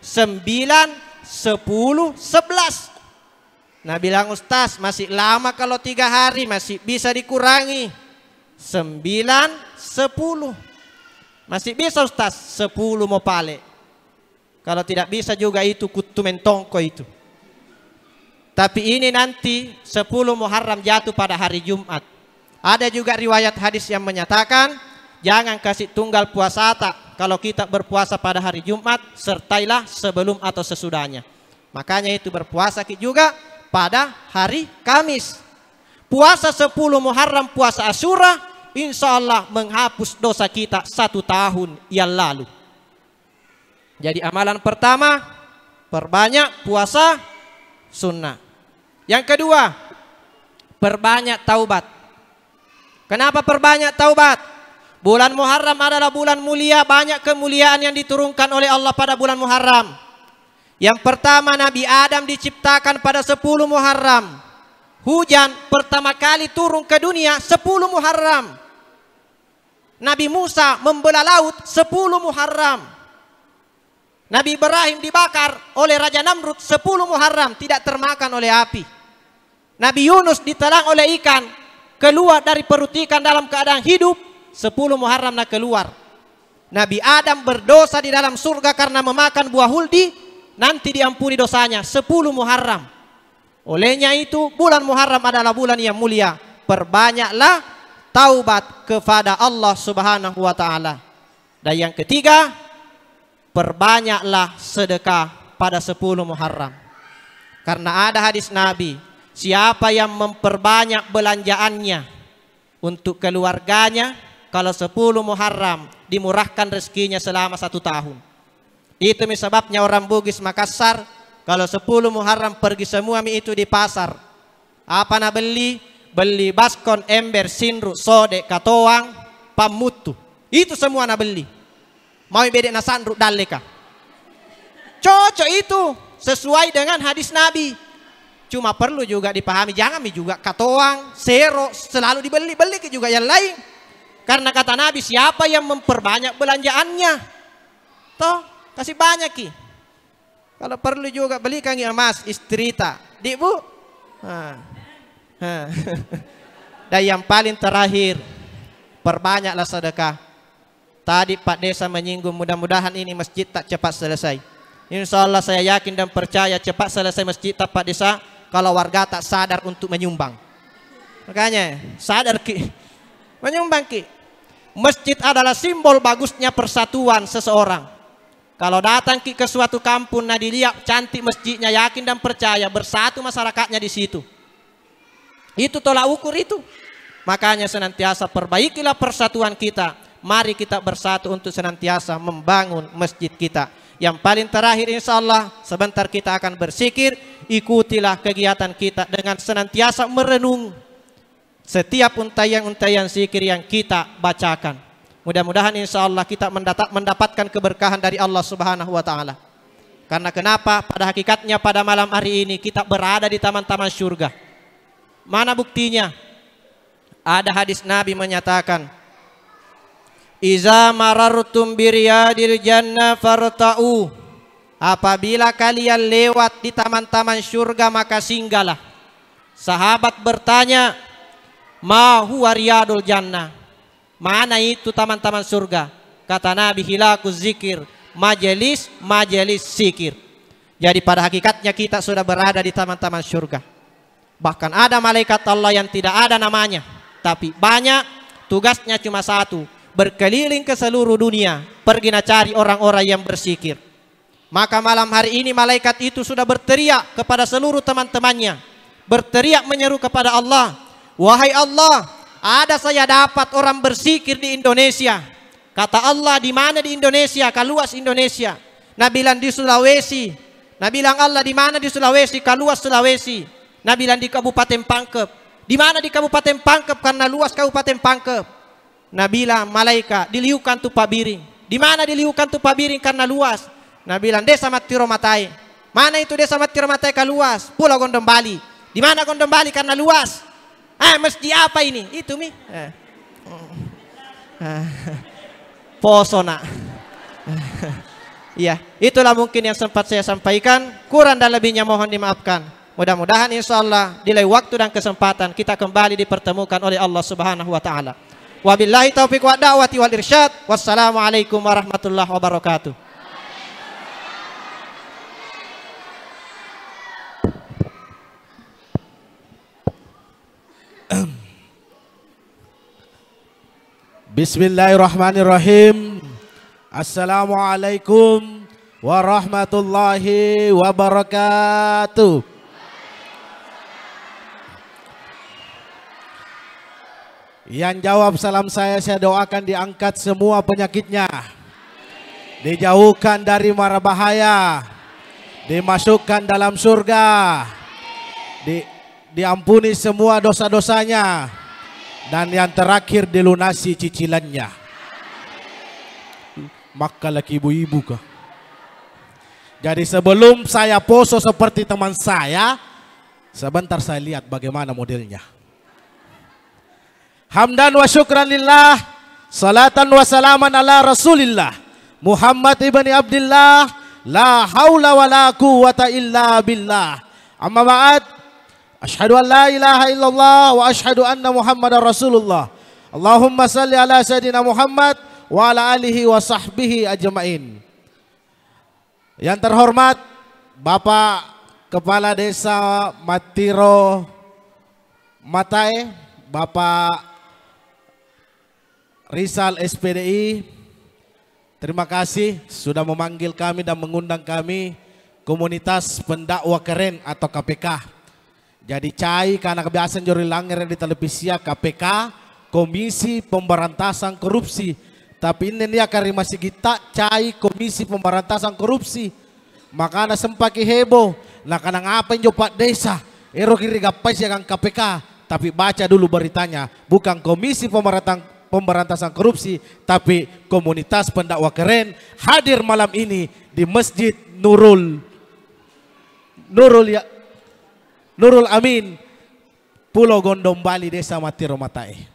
B: 9, 10, 11. Nah bilang Ustaz masih lama kalau 3 hari, masih bisa dikurangi 9, 10. Masih bisa Ustaz 10 mau pale. Kalau tidak bisa juga itu kutu mentongko itu. Tapi ini nanti 10 Muharram jatuh pada hari Jumat. Ada juga riwayat hadis yang menyatakan jangan kasih tunggal puasa tak. Kalau kita berpuasa pada hari Jumat, sertailah sebelum atau sesudahnya. Makanya itu berpuasa juga pada hari Kamis. Puasa 10 Muharram, puasa Asyura, insya Allah menghapus dosa kita 1 tahun yang lalu. Jadi amalan pertama, perbanyak puasa sunnah. Yang kedua, perbanyak taubat. Kenapa perbanyak taubat? Bulan Muharram adalah bulan mulia, banyak kemuliaan yang diturunkan oleh Allah pada bulan Muharram. Yang pertama, Nabi Adam diciptakan pada 10 Muharram. Hujan pertama kali turun ke dunia 10 Muharram. Nabi Musa membelah laut 10 Muharram. Nabi Ibrahim dibakar oleh Raja Namrud 10 Muharram, tidak termakan oleh api. Nabi Yunus ditelan oleh ikan, keluar dari perut ikan dalam keadaan hidup, 10 Muharram nak keluar. Nabi Adam berdosa di dalam surga karena memakan buah huldi, nanti diampuni dosanya 10 Muharram. Olehnya itu bulan Muharram adalah bulan yang mulia. Perbanyaklah taubat kepada Allah Subhanahu wa taala. Dan yang ketiga, perbanyaklah sedekah pada 10 Muharram. Karena ada hadis Nabi, siapa yang memperbanyak belanjaannya untuk keluarganya, kalau 10 Muharram dimurahkan rezekinya selama 1 tahun. Itu sebabnya orang Bugis Makassar, kalau 10 Muharram pergi semua itu di pasar. Apa nak beli? Beli baskon, ember, sinru, sode, katoang, pamutu. Itu semua nak beli. Mau bedek na sandru daleka. Cocok itu sesuai dengan hadis Nabi. Cuma perlu juga dipahami, jangan juga katoang, sero selalu dibeli-beli juga yang lain. Karena kata Nabi, siapa yang memperbanyak belanjaannya, toh kasih banyak ki. Kalau perlu juga belikan emas istri tak, di bu. Dan yang paling terakhir, perbanyaklah sedekah. Tadi Pak Desa menyinggung, mudah-mudahan ini masjid tak cepat selesai. Insya Allah saya yakin dan percaya cepat selesai masjid tak Pak Desa kalau warga tak sadar untuk menyumbang. Makanya sadar ki, menyumbang ki. Masjid adalah simbol bagusnya persatuan seseorang. Kalau datang ki ke suatu kampung, nah dilihat cantik masjidnya, yakin dan percaya bersatu masyarakatnya di situ. Itu tolak ukur itu. Makanya senantiasa perbaikilah persatuan kita. Mari kita bersatu untuk senantiasa membangun masjid kita. Yang paling terakhir insya Allah sebentar kita akan berzikir. Ikutilah kegiatan kita dengan senantiasa merenung setiap untayan-untayan zikir yang kita bacakan. Mudah-mudahan insya Allah kita mendapatkan keberkahan dari Allah Subhanahu wa taala. Karena kenapa? Pada hakikatnya pada malam hari ini kita berada di taman-taman surga. Mana buktinya? Ada hadis Nabi menyatakan, Iza marartum biriyadil jannah farta'u. Apabila kalian lewat di taman-taman surga maka singgahlah. Sahabat bertanya, Ma huwa riyadul jannah? Mana itu taman-taman surga? Kata Nabi, hilakuz zikir, majelis zikir. Jadi pada hakikatnya kita sudah berada di taman-taman surga. Bahkan ada malaikat Allah yang tidak ada namanya, tapi banyak, tugasnya cuma satu, berkeliling ke seluruh dunia, pergi cari orang-orang yang berzikir. Maka malam hari ini malaikat itu sudah berteriak kepada seluruh teman-temannya, berteriak menyeru kepada Allah, wahai Allah, ada saya dapat orang berzikir di Indonesia. Kata Allah, di mana di Indonesia? Kaluas Indonesia. Nabi bilang di Sulawesi. Nabi bilang Allah, di mana di Sulawesi? Kaluas Sulawesi. Nabi bilang di Kabupaten Pangkep. Di mana di Kabupaten Pangkep? Karena luas Kabupaten Pangkep. Nabi bilang malaikat di Liukan Tupak Biring. Di mana di Liukan Tupak Biring? Karena luas. Nabi bilang desa Matiro Matai. Mana itu desa Matiro Matai? Kaluas. Pulau Gondom Bali. Di mana Gondom Bali? Karena luas. Masjid apa ini? Itu mi. Poso nak. Iya, itulah mungkin yang sempat saya sampaikan. Kurang dan lebihnya mohon dimaafkan. Mudah-mudahan insya Allah di lain waktu dan kesempatan kita kembali dipertemukan oleh Allah Subhanahu wa taala. Wabillahi taufiq wa da'wati wal irsyad. Wassalamualaikum warahmatullahi wabarakatuh.
E: Bismillahirrahmanirrahim. Assalamualaikum warahmatullahi wabarakatuh. Yang jawab salam saya doakan diangkat semua penyakitnya, dijauhkan dari mara bahaya, dimasukkan dalam surga, diampuni semua dosa-dosanya, dan yang terakhir dilunasi cicilannya. Maka laki ibu-ibu kah? Jadi sebelum saya poso seperti teman saya, sebentar saya lihat bagaimana modelnya. Hamdan wa syukran lillah, salatan wa salaman ala Rasulillah Muhammad ibni Abdullah, la haula wa la quwwata illa billah. Amma ba'd, asyhadu an la ilaha illallah wa asyhadu anna Muhammadar Rasulullah. Allahumma salli ala Sayyidina Muhammad wa ala alihi wa sahbihi ajma'in. Yang terhormat Bapak Kepala Desa Matiro Matae, Bapak Rizal SPDI, terima kasih sudah memanggil kami dan mengundang kami, komunitas pendakwa keren atau KPK. Jadi cai karena kebiasaan jori langgar di televisi KPK, Komisi Pemberantasan Korupsi. Tapi ini akan masih kita cai Komisi Pemberantasan Korupsi. Makanya sempaki heboh. Nah karena ngapain jo Pak Desa? Ero kiri gapai siagang KPK. Tapi baca dulu beritanya. Bukan Komisi Pemberantasan Korupsi, tapi komunitas pendakwa keren hadir malam ini di Masjid Nurul Amin, Pulau Gondom, Bali, Desa Matiro Matae.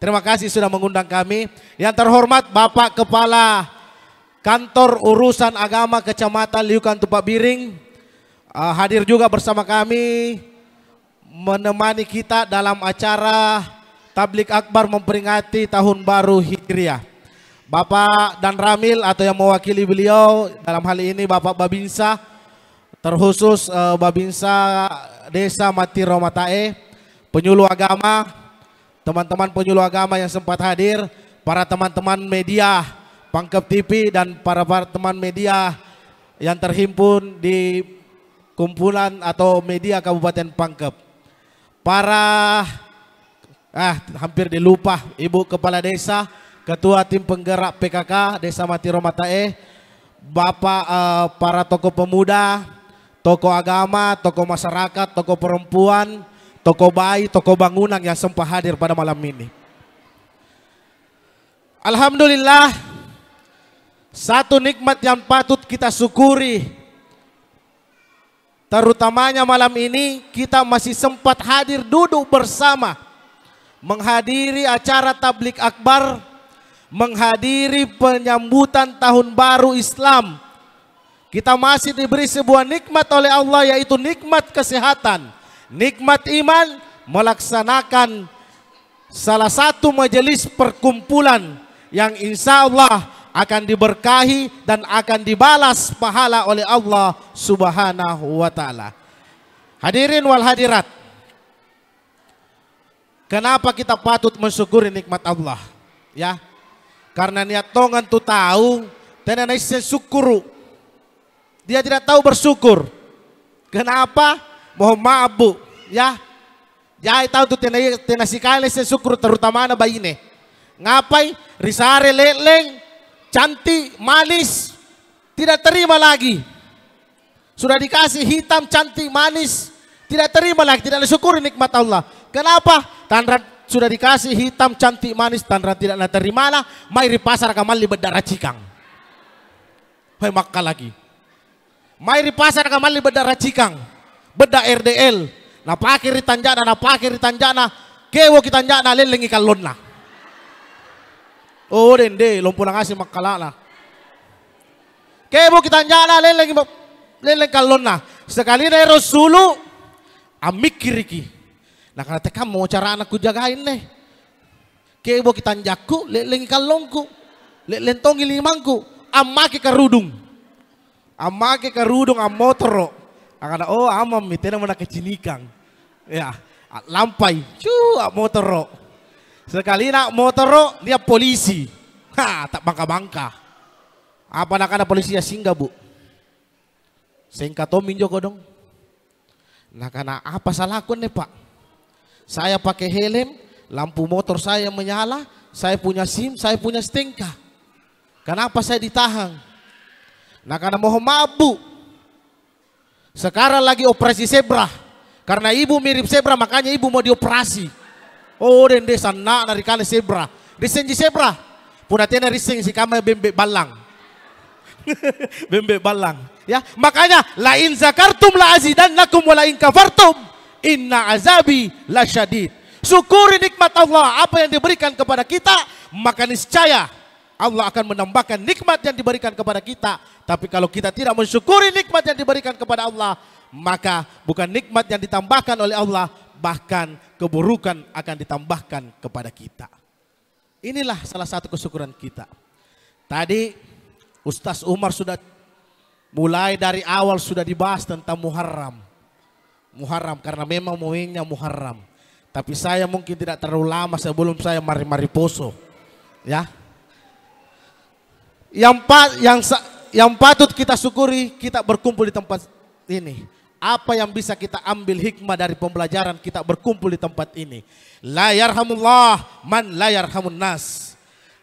E: Terima kasih sudah mengundang kami. Yang terhormat Bapak Kepala Kantor Urusan Agama Kecamatan Liukan Tupak Biring hadir juga bersama kami, menemani kita dalam acara Tablik Akbar memperingati Tahun Baru Hijriah. Bapak Dan Ramil atau yang mewakili beliau dalam hal ini Bapak Babinsa, terkhusus Babinsa Desa Matiro Matae, penyuluh agama, teman-teman penyuluh agama yang sempat hadir, para teman-teman media Pangkep TV dan para teman media yang terhimpun di kumpulan atau media Kabupaten Pangkep. Para hampir dilupa Ibu Kepala Desa, Ketua Tim Penggerak PKK Desa Matiro Matae, Bapak para tokoh pemuda, tokoh agama, tokoh masyarakat, tokoh perempuan, tokoh bayi, tokoh bangunan yang sempat hadir pada malam ini. Alhamdulillah, satu nikmat yang patut kita syukuri, terutamanya malam ini kita masih sempat hadir duduk bersama menghadiri acara Tablik Akbar, menghadiri penyambutan Tahun Baru Islam. Kita masih diberi sebuah nikmat oleh Allah, yaitu nikmat kesehatan, nikmat iman, melaksanakan salah satu majelis perkumpulan yang insya Allah akan diberkahi dan akan dibalas pahala oleh Allah Subhanahu wa Ta'ala. Hadirin wal hadirat, kenapa kita patut mensyukuri nikmat Allah? Ya, karena niat tongan tu tahu, dan naik syukuru. Dia tidak tahu bersyukur. Kenapa? Mohon maaf Bu, ya. Jai tahu tu tenasi kali syukur terutama na bayine. Ngapai? Risare leleng, cantik, manis, tidak terima lagi. Sudah dikasih hitam, cantik, manis, tidak terima lagi, tidak syukuri nikmat Allah. Kenapa? Tandran sudah dikasih hitam, cantik, manis, tandran tidak terima lah. Mai di pasar kamali bedara cikang. Hai makka lagi. Mai di pasar kamali bedara cikang, beda RDL. Na pakir tanjana, kewo kita tanjana lelengi kalon lah. Oh dende, lompo na ngasih makalala. Kewo kita tanjana lelengi kalon lah. Sekali na Rasulu, amikiriki. Nah karena teka mau cara anakku jagain nih. Kewo kita tanjaku, lelengi kalonku, lelentongi limangku, amaki kerudung. Amake kerudung am motoro. Akana oh amam mitena mana kecinikang. Ya, lampai. Motoro. Sekali nak motoro dia polisi. Tak bangka-bangka. Apa nak ada polisi ya singgah Bu? Singkat tomin joko dong. Nah karena apa salahku nih Pak? Saya pakai helm, lampu motor saya menyala, saya punya SIM, saya punya STNK. Kenapa saya ditahan? Nah karena mohon maaf Bu, sekarang lagi operasi zebra. Karena ibu mirip zebra makanya ibu mau dioperasi. Oh dende sana dari kali zebra. Risenji zebra. Puna tena riseng si kama bembe balang. Bembe balang. Ya, makanya la in zakartum la azidannakum wa la in kafartum inna azabi lasyadid. Syukuri nikmat Allah, apa yang diberikan kepada kita, maka niscaya Allah akan menambahkan nikmat yang diberikan kepada kita. Tapi kalau kita tidak mensyukuri nikmat yang diberikan kepada Allah, maka bukan nikmat yang ditambahkan oleh Allah, bahkan keburukan akan ditambahkan kepada kita. Inilah salah satu kesyukuran kita. Tadi Ustaz Umar sudah mulai dari awal sudah dibahas tentang Muharram. Muharram karena memang momennya Muharram. Tapi saya mungkin tidak terlalu lama sebelum saya mari-mari poso. Ya. Yang patut kita syukuri, kita berkumpul di tempat ini. Apa yang bisa kita ambil hikmah dari pembelajaran kita berkumpul di tempat ini? La yarhamullah man la yarhamun nas.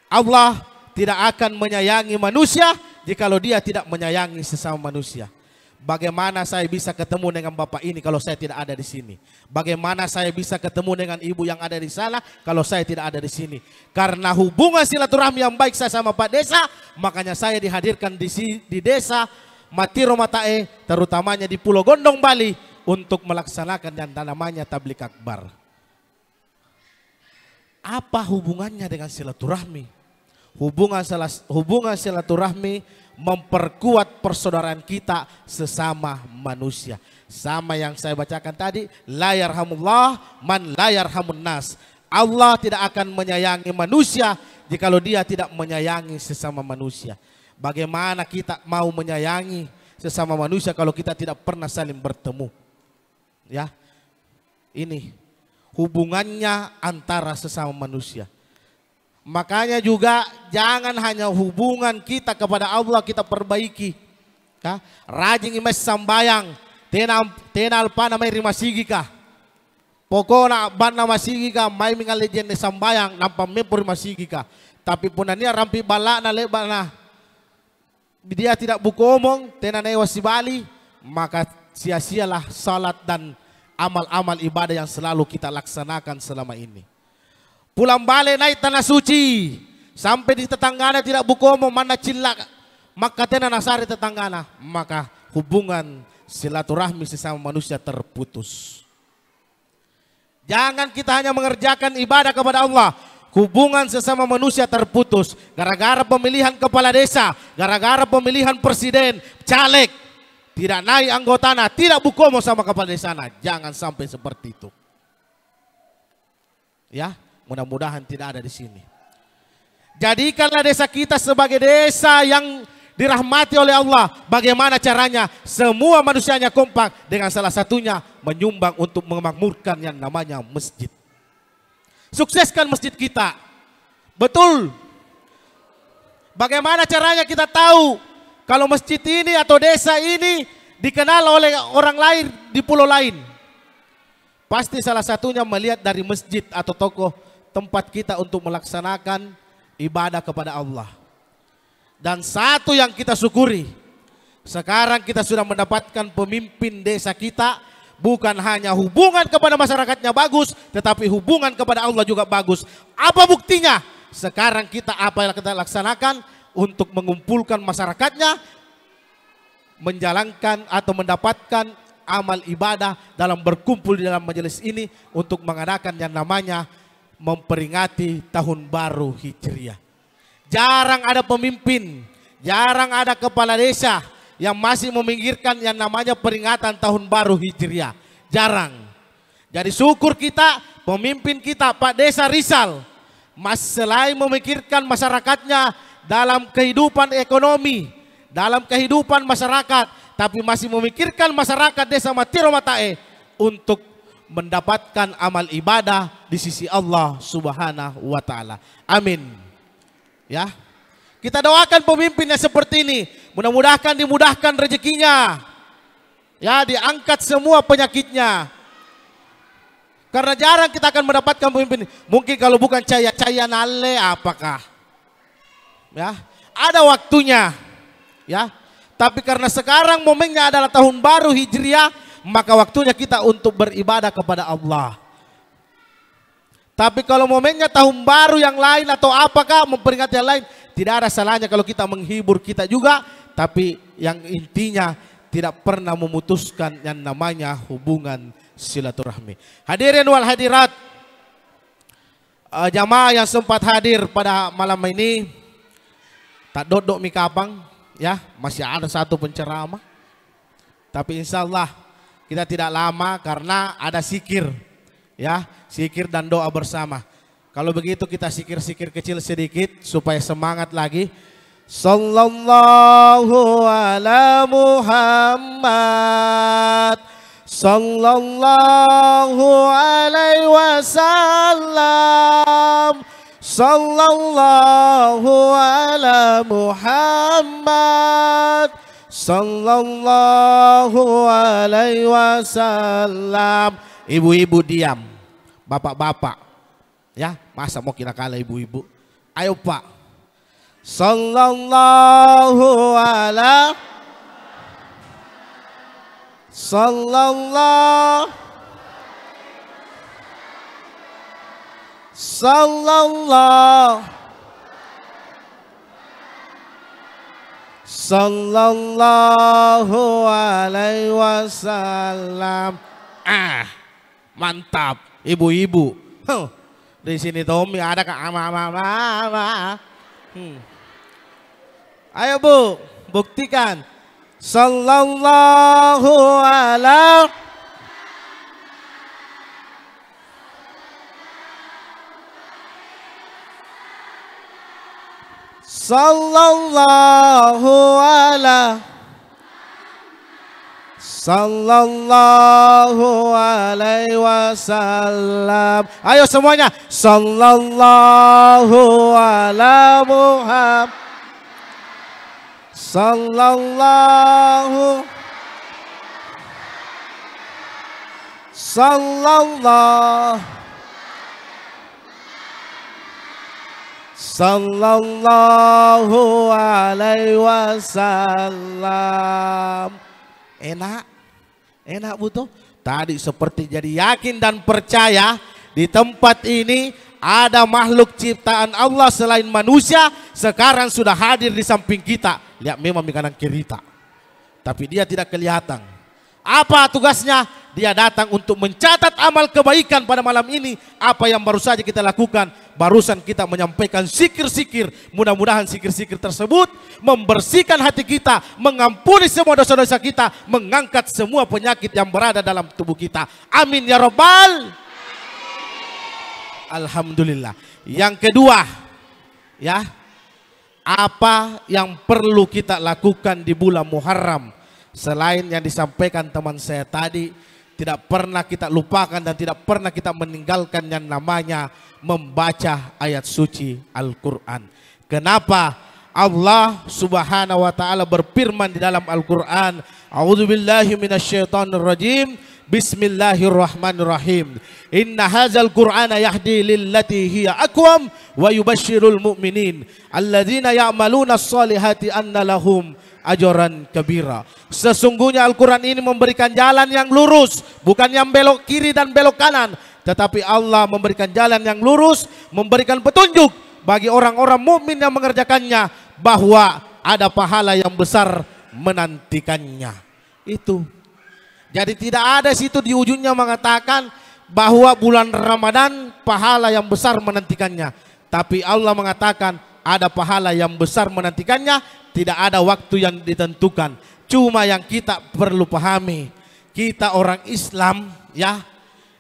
E: Allah tidak akan menyayangi manusia jikalau dia tidak menyayangi sesama manusia. Bagaimana saya bisa ketemu dengan bapak ini kalau saya tidak ada di sini? Bagaimana saya bisa ketemu dengan ibu yang ada di sana kalau saya tidak ada di sini? Karena hubungan silaturahmi yang baik saya sama Pak Desa, makanya saya dihadirkan di desa Matiro Matae, terutamanya di Pulau Gondong, Bali, untuk melaksanakan yang namanya tablik akbar. Apa hubungannya dengan silaturahmi? Hubungan silaturahmi memperkuat persaudaraan kita sesama manusia. Sama yang saya bacakan tadi, la yarhamullah man la yarhamun nas. Allah tidak akan menyayangi manusia jikalau dia tidak menyayangi sesama manusia. Bagaimana kita mau menyayangi sesama manusia kalau kita tidak pernah saling bertemu? Ya. Ini hubungannya antara sesama manusia. Makanya juga jangan hanya hubungan kita kepada Allah kita perbaiki. Ya. Rajin imes sambayang, tenal pa na may rimasigika. Pokoknya ban na masigika, may mga legend sambayang, nampamay po rimasigika. Tapi po na niya rampi bala na leba na. Dia tidak bukomong, tenanewa si Bali, maka sia-sialah salat dan amal-amal ibadah yang selalu kita laksanakan selama ini. Pulang balik naik tanah suci, sampai di tetanggana tidak bukomo mana cilak, maka tena nasari tetanggana, maka hubungan silaturahmi sesama manusia terputus. Jangan kita hanya mengerjakan ibadah kepada Allah, hubungan sesama manusia terputus gara-gara pemilihan kepala desa, gara-gara pemilihan presiden, caleg, tidak naik anggotana, tidak bukomo sama kepala desana. Jangan sampai seperti itu. Ya. Mudah-mudahan tidak ada di sini. Jadikanlah desa kita sebagai desa yang dirahmati oleh Allah. Bagaimana caranya? Semua manusianya kompak, dengan salah satunya menyumbang untuk memakmurkan yang namanya masjid. Sukseskan masjid kita. Betul. Bagaimana caranya kita tahu kalau masjid ini atau desa ini dikenal oleh orang lain di pulau lain? Pasti salah satunya melihat dari masjid atau tokoh tempat kita untuk melaksanakan ibadah kepada Allah. Dan satu yang kita syukuri, sekarang kita sudah mendapatkan pemimpin desa kita, bukan hanya hubungan kepada masyarakatnya bagus, tetapi hubungan kepada Allah juga bagus. Apa buktinya? Sekarang kita apa yang kita laksanakan untuk mengumpulkan masyarakatnya, menjalankan atau mendapatkan amal ibadah dalam berkumpul di dalam majelis ini untuk mengadakan yang namanya memperingati tahun baru Hijriah. Jarang ada pemimpin, jarang ada kepala desa yang masih memikirkan yang namanya peringatan tahun baru Hijriah. Jarang. Jadi syukur kita, pemimpin kita Pak Desa Rizal, selain memikirkan masyarakatnya dalam kehidupan ekonomi, dalam kehidupan masyarakat, tapi masih memikirkan masyarakat desa Matiro Matae untuk mendapatkan amal ibadah di sisi Allah Subhanahu wa taala. Amin. Ya. Kita doakan pemimpinnya seperti ini, mudah-mudahan dimudahkan rezekinya. Ya, diangkat semua penyakitnya. Karena jarang kita akan mendapatkan pemimpin. Mungkin kalau bukan caya-caya nale apakah? Ya, ada waktunya. Ya. Tapi karena sekarang momennya adalah tahun baru Hijriah, maka waktunya kita untuk beribadah kepada Allah. Tapi kalau momennya tahun baru yang lain atau apakah memperingati yang lain, tidak ada salahnya kalau kita menghibur kita juga. Tapi yang intinya tidak pernah memutuskan yang namanya hubungan silaturahmi. Hadirin wal hadirat, jamaah yang sempat hadir pada malam ini, tak dodok mi kapang, ya masih ada satu penceramah. Tapi insya Allah kita tidak lama karena ada zikir, ya zikir dan doa bersama. Kalau begitu kita zikir-zikir kecil sedikit supaya semangat lagi. Sallallahu ala Muhammad, sallallahu alaihi wasallam, sallallahu ala Muhammad, sallallahu alaihi wasallam. Ibu-ibu diam, bapak-bapak, ya masa mau kira kalah ibu-ibu? Ayo Pak. Sallallahu ala, sallallahu, sallallahu, sallallahu alaihi wasallam. Mantap ibu-ibu. Di sini Tommy ada Kak ama. Ayo Bu, buktikan. Sallallahu ala, sallallahu ala, sallallahu alaihi wasallam. Ayo semuanya. Sallallahu ala Muhammad, sallallahu, sallallahu, sallallahu alaihi wasallam. Enak, enak butuh. Tadi seperti jadi yakin dan percaya di tempat ini ada makhluk ciptaan Allah selain manusia. Sekarang sudah hadir di samping kita. Lihat memang di kanan kiri kita, tapi dia tidak kelihatan. Apa tugasnya? Dia datang untuk mencatat amal kebaikan pada malam ini. Apa yang baru saja kita lakukan? Barusan kita menyampaikan zikir-zikir. Mudah-mudahan zikir-zikir tersebut membersihkan hati kita, mengampuni semua dosa-dosa kita, mengangkat semua penyakit yang berada dalam tubuh kita. Amin ya Rabbal. Alhamdulillah. Yang kedua, ya, apa yang perlu kita lakukan di bulan Muharram? Selain yang disampaikan teman saya tadi, tidak pernah kita lupakan dan tidak pernah kita meninggalkan yang namanya membaca ayat suci Al-Quran. Kenapa? Allah subhanahu wa ta'ala berfirman di dalam Al-Quran, A'udzubillahi minasyaitonirrajim, Bismillahirrahmanirrahim. Inna hadzal Qur'ana yahdi lillati hiya aqwam wa yubashshirul mu'minin alladzina ya'maluna sholihati anna lahum ajran kabira. Sesungguhnya Al-Quran ini memberikan jalan yang lurus, bukan yang belok kiri dan belok kanan, tetapi Allah memberikan jalan yang lurus, memberikan petunjuk bagi orang-orang mukmin yang mengerjakannya, bahwa ada pahala yang besar menantikannya. Itu. Jadi tidak ada situ di ujungnya mengatakan bahwa bulan Ramadan pahala yang besar menantikannya. Tapi Allah mengatakan ada pahala yang besar menantikannya, tidak ada waktu yang ditentukan. Cuma yang kita perlu pahami, kita orang Islam, ya,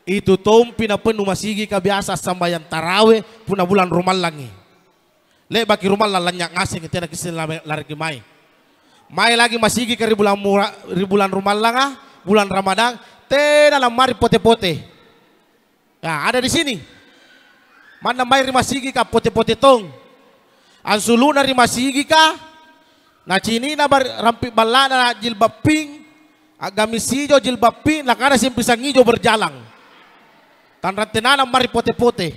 E: itu pina penuh masigi kebiasa sambayan taraweh puna bulan rumalangi. Le baki rumalan lanyak ngasih kita nak kisah lari mai. Mai lagi masigi ke bulan rumalanga, bulan Ramadan, te dalam mari pote-pote. Nah, ada di sini. Mana mai masigi ka pote-pote tong. Ansulu na masigi ka. Na cini na rampi balana na jilbab pink, agamis hijau jilbab pink, na kada simpisang hijau berjalang. Tanrantenana mari pote-pote.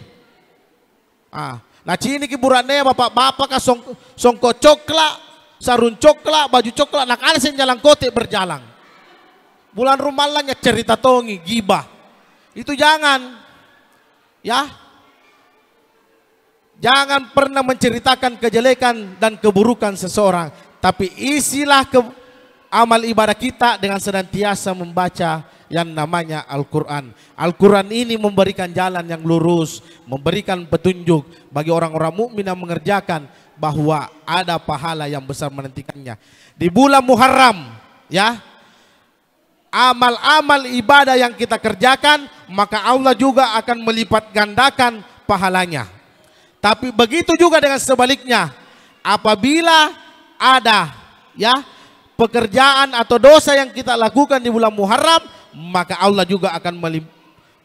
E: Na cini ki burane bapak-bapak ka songko cokla, sarun cokla, baju cokla, na kada jalan kote berjalang. Bulan rumalanya cerita tongi, gibah. Itu jangan. Ya. Jangan pernah menceritakan kejelekan dan keburukan seseorang. Tapi isilah amal ibadah kita dengan senantiasa membaca yang namanya Al-Quran. Al-Quran ini memberikan jalan yang lurus, memberikan petunjuk bagi orang-orang mukmin yang mengerjakan, bahwa ada pahala yang besar menantikannya. Di bulan Muharram, ya, amal-amal ibadah yang kita kerjakan, maka Allah juga akan melipat gandakan pahalanya. Tapi begitu juga dengan sebaliknya, apabila ada, ya, pekerjaan atau dosa yang kita lakukan di bulan Muharram, maka Allah juga akan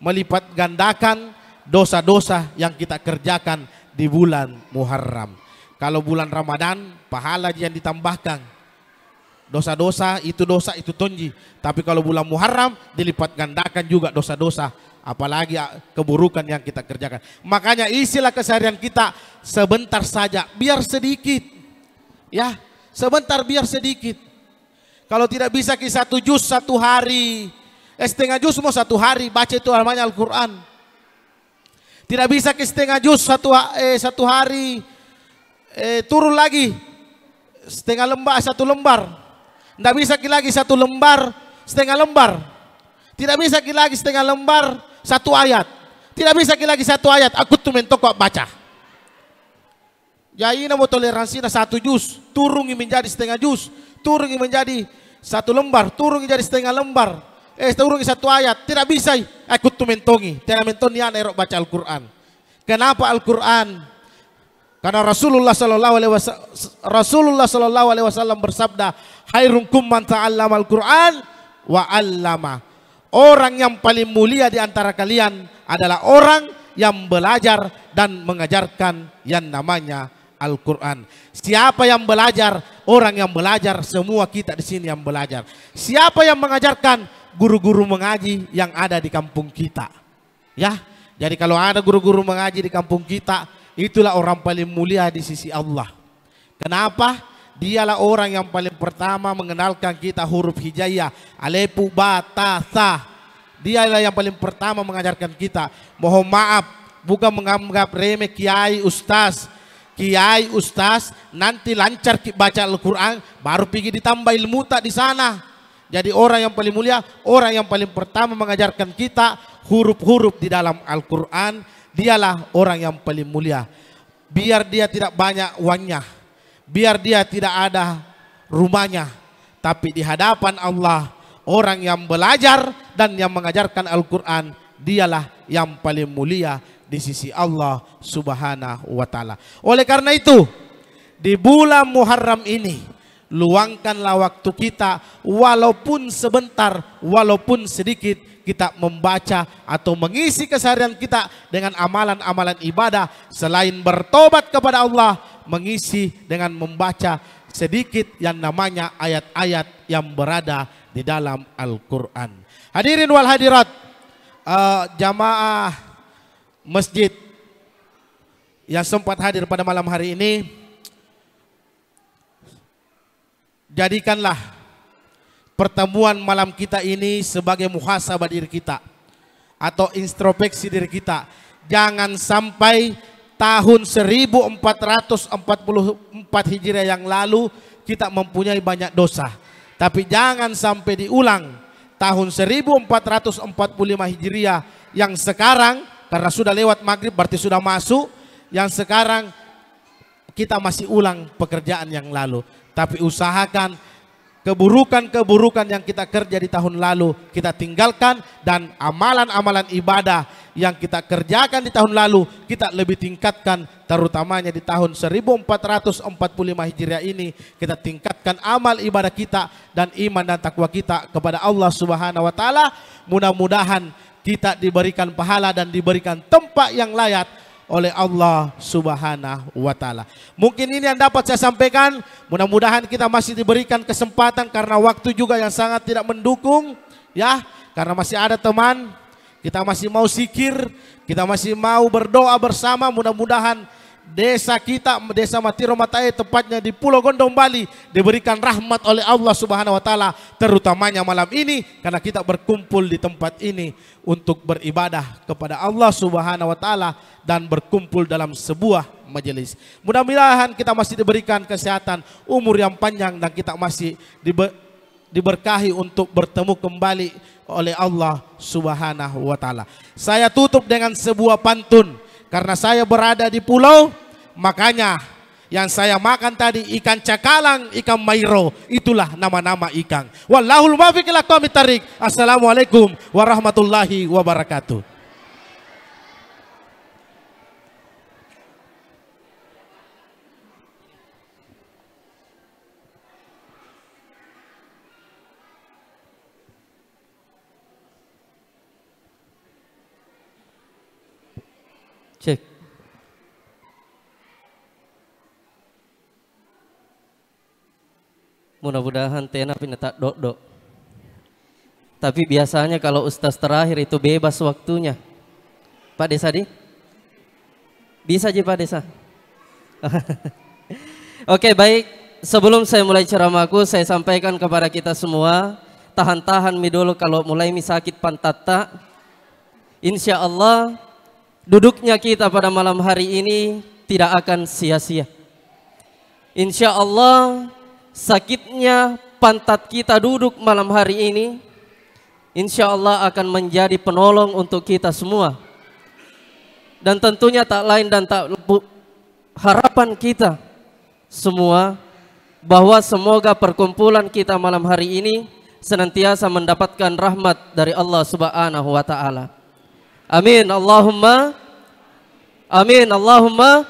E: melipat gandakan dosa-dosa yang kita kerjakan di bulan Muharram. Kalau bulan Ramadan, pahala yang ditambahkan. Dosa-dosa itu tonji. Tapi kalau bulan Muharram, dilipat gandakan juga dosa-dosa. Apalagi keburukan yang kita kerjakan. Makanya isilah keseharian kita sebentar saja, biar sedikit. Ya, sebentar biar sedikit. Kalau tidak bisa ke 1 juz 1 hari, setengah juz mau 1 hari, baca itu namanya Al-Quran. Tidak bisa ke setengah juz 1 hari, turun lagi setengah lembar, 1 lembar. Tidak bisa lagi 1 lembar, setengah lembar. Tidak bisa lagi setengah lembar, 1 ayat. Tidak bisa lagi 1 ayat, aku tuh mentok baca. Ya ini mau toleransi 1 juz, turun menjadi setengah juz, turun menjadi 1 lembar, turun menjadi setengah lembar. Turun 1 ayat, tidak bisa. Aku tuh mentongi, tidak mentongi anak baca Al-Quran. Kenapa Al-Quran? Karena Rasulullah Sallallahu Alaihi Wasallam bersabda, "Khairukum man ta'allama Al-Quran wa 'allama." Orang yang paling mulia di antara kalian adalah orang yang belajar dan mengajarkan yang namanya Al-Quran. Siapa yang belajar? Orang yang belajar, semua kita di sini yang belajar. Siapa yang mengajarkan? Guru-guru mengaji yang ada di kampung kita. Ya, jadi kalau ada guru-guru mengaji di kampung kita, itulah orang paling mulia di sisi Allah. Kenapa? Dialah orang yang paling pertama mengenalkan kita huruf hijaiyah, alifu ba ta tha. Dialah yang paling pertama mengajarkan kita. Mohon maaf, bukan menganggap remeh kiai ustaz. Kiai ustaz nanti lancar baca Al-Quran, baru pergi ditambah ilmu tak di sana. Jadi orang yang paling mulia, orang yang paling pertama mengajarkan kita huruf-huruf di dalam Al-Quran, dialah orang yang paling mulia. Biar dia tidak banyak uangnya, biar dia tidak ada rumahnya, tapi di hadapan Allah, orang yang belajar dan yang mengajarkan Al-Quran, dialah yang paling mulia di sisi Allah Subhanahu wa Ta'ala. Oleh karena itu, di bulan Muharram ini, luangkanlah waktu kita, walaupun sebentar, walaupun sedikit, kita membaca atau mengisi keseharian kita dengan amalan-amalan ibadah. Selain bertobat kepada Allah, mengisi dengan membaca sedikit yang namanya ayat-ayat yang berada di dalam Al-Quran. Hadirin wal hadirat, jamaah masjid yang sempat hadir pada malam hari ini, jadikanlah pertemuan malam kita ini sebagai muhasabah diri kita atau introspeksi diri kita. Jangan sampai tahun 1444 Hijriah yang lalu kita mempunyai banyak dosa, tapi jangan sampai diulang tahun 1445 Hijriah yang sekarang, karena sudah lewat maghrib berarti sudah masuk, yang sekarang kita masih ulang pekerjaan yang lalu. Tapi usahakan keburukan-keburukan yang kita kerja di tahun lalu kita tinggalkan, dan amalan-amalan ibadah yang kita kerjakan di tahun lalu kita lebih tingkatkan, terutamanya di tahun 1445 Hijriah ini kita tingkatkan amal ibadah kita dan iman dan takwa kita kepada Allah Subhanahu wa Ta'ala. Mudah-mudahan kita diberikan pahala dan diberikan tempat yang layak oleh Allah Subhanahu wa Ta'ala. Mungkin ini yang dapat saya sampaikan. Mudah-mudahan kita masih diberikan kesempatan, karena waktu juga yang sangat tidak mendukung, ya, karena masih ada teman, kita masih mau zikir, kita masih mau berdoa bersama. Mudah-mudahan desa kita, desa Matiro Matae, tepatnya di Pulau Gondong Bali, diberikan rahmat oleh Allah Subhanahu wa Ta'ala, terutamanya malam ini, karena kita berkumpul di tempat ini untuk beribadah kepada Allah Subhanahu wa Ta'ala dan berkumpul dalam sebuah majelis. Mudah-mudahan kita masih diberikan kesehatan, umur yang panjang, dan kita masih diberkahi untuk bertemu kembali oleh Allah Subhanahu wa taala. Saya tutup dengan sebuah pantun. Karena saya berada di pulau, makanya yang saya makan tadi ikan cakalang, ikan mairo, itulah nama-nama ikan. Wallahul muwaffiq ila aqwamit thariq. Assalamualaikum warahmatullahi wabarakatuh.
F: Cek. Mudah-mudahan tena pina tak dok. Tapi biasanya kalau ustaz terakhir itu bebas waktunya. Pak Desa di? Bisa aja Pak Desa. Oke, baik. Sebelum saya mulai ceramahku, saya sampaikan kepada kita semua, tahan-tahan mi dulu kalau mulai mi sakit pantat tak. Insya Allah duduknya kita pada malam hari ini tidak akan sia-sia. Insya Allah sakitnya pantat kita duduk malam hari ini, insya Allah akan menjadi penolong untuk kita semua. Dan tentunya tak lain dan tak harapan kita semua bahwa semoga perkumpulan kita malam hari ini senantiasa mendapatkan rahmat dari Allah Subhanahu wa taala. Amin Allahumma. Amin Allahumma.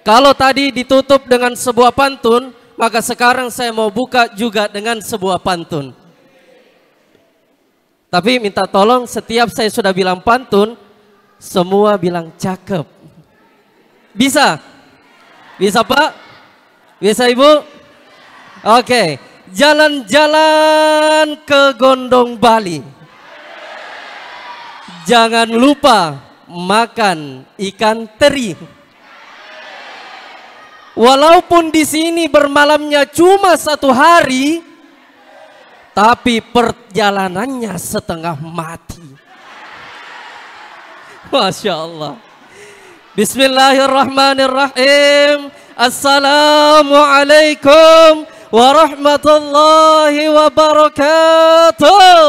F: Kalau tadi ditutup dengan sebuah pantun, maka sekarang saya mau buka juga dengan sebuah pantun. Tapi minta tolong setiap saya sudah bilang pantun, semua bilang cakep. Bisa? Bisa Pak? Bisa Ibu? Oke. Jalan-jalan ke Gondong Bali. Jangan lupa makan ikan teri. Walaupun di sini bermalamnya cuma 1 hari, tapi perjalanannya setengah mati. Masya Allah. Bismillahirrahmanirrahim. Assalamualaikum warahmatullahi wabarakatuh.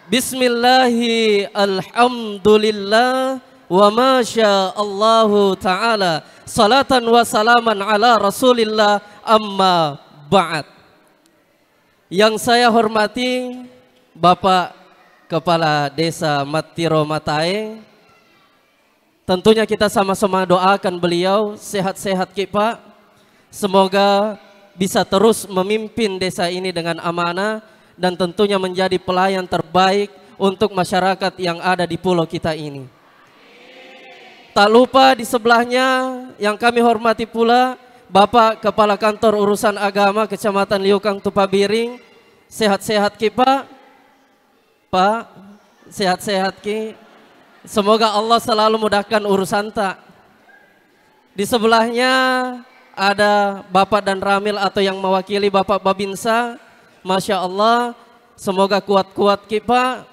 F: Bismillahi alhamdulillah wa masya Allahu ta'ala salatan wa salaman ala rasulillah amma ba'd. Yang saya hormati Bapak Kepala Desa Matiro Matae, tentunya kita sama-sama doakan beliau sehat-sehat Pak. Semoga bisa terus memimpin desa ini dengan amanah dan tentunya menjadi pelayan terbaik untuk masyarakat yang ada di pulau kita ini. Tak lupa di sebelahnya yang kami hormati pula Bapak Kepala Kantor Urusan Agama Kecamatan Liukang Tupabiring. Sehat-sehat Ki Pak. Pak, sehat-sehat Ki. Semoga Allah selalu mudahkan urusan tak. Di sebelahnya ada Bapak dan Ramil atau yang mewakili Bapak Babinsa. Masya Allah, semoga kuat-kuat Ki Pak,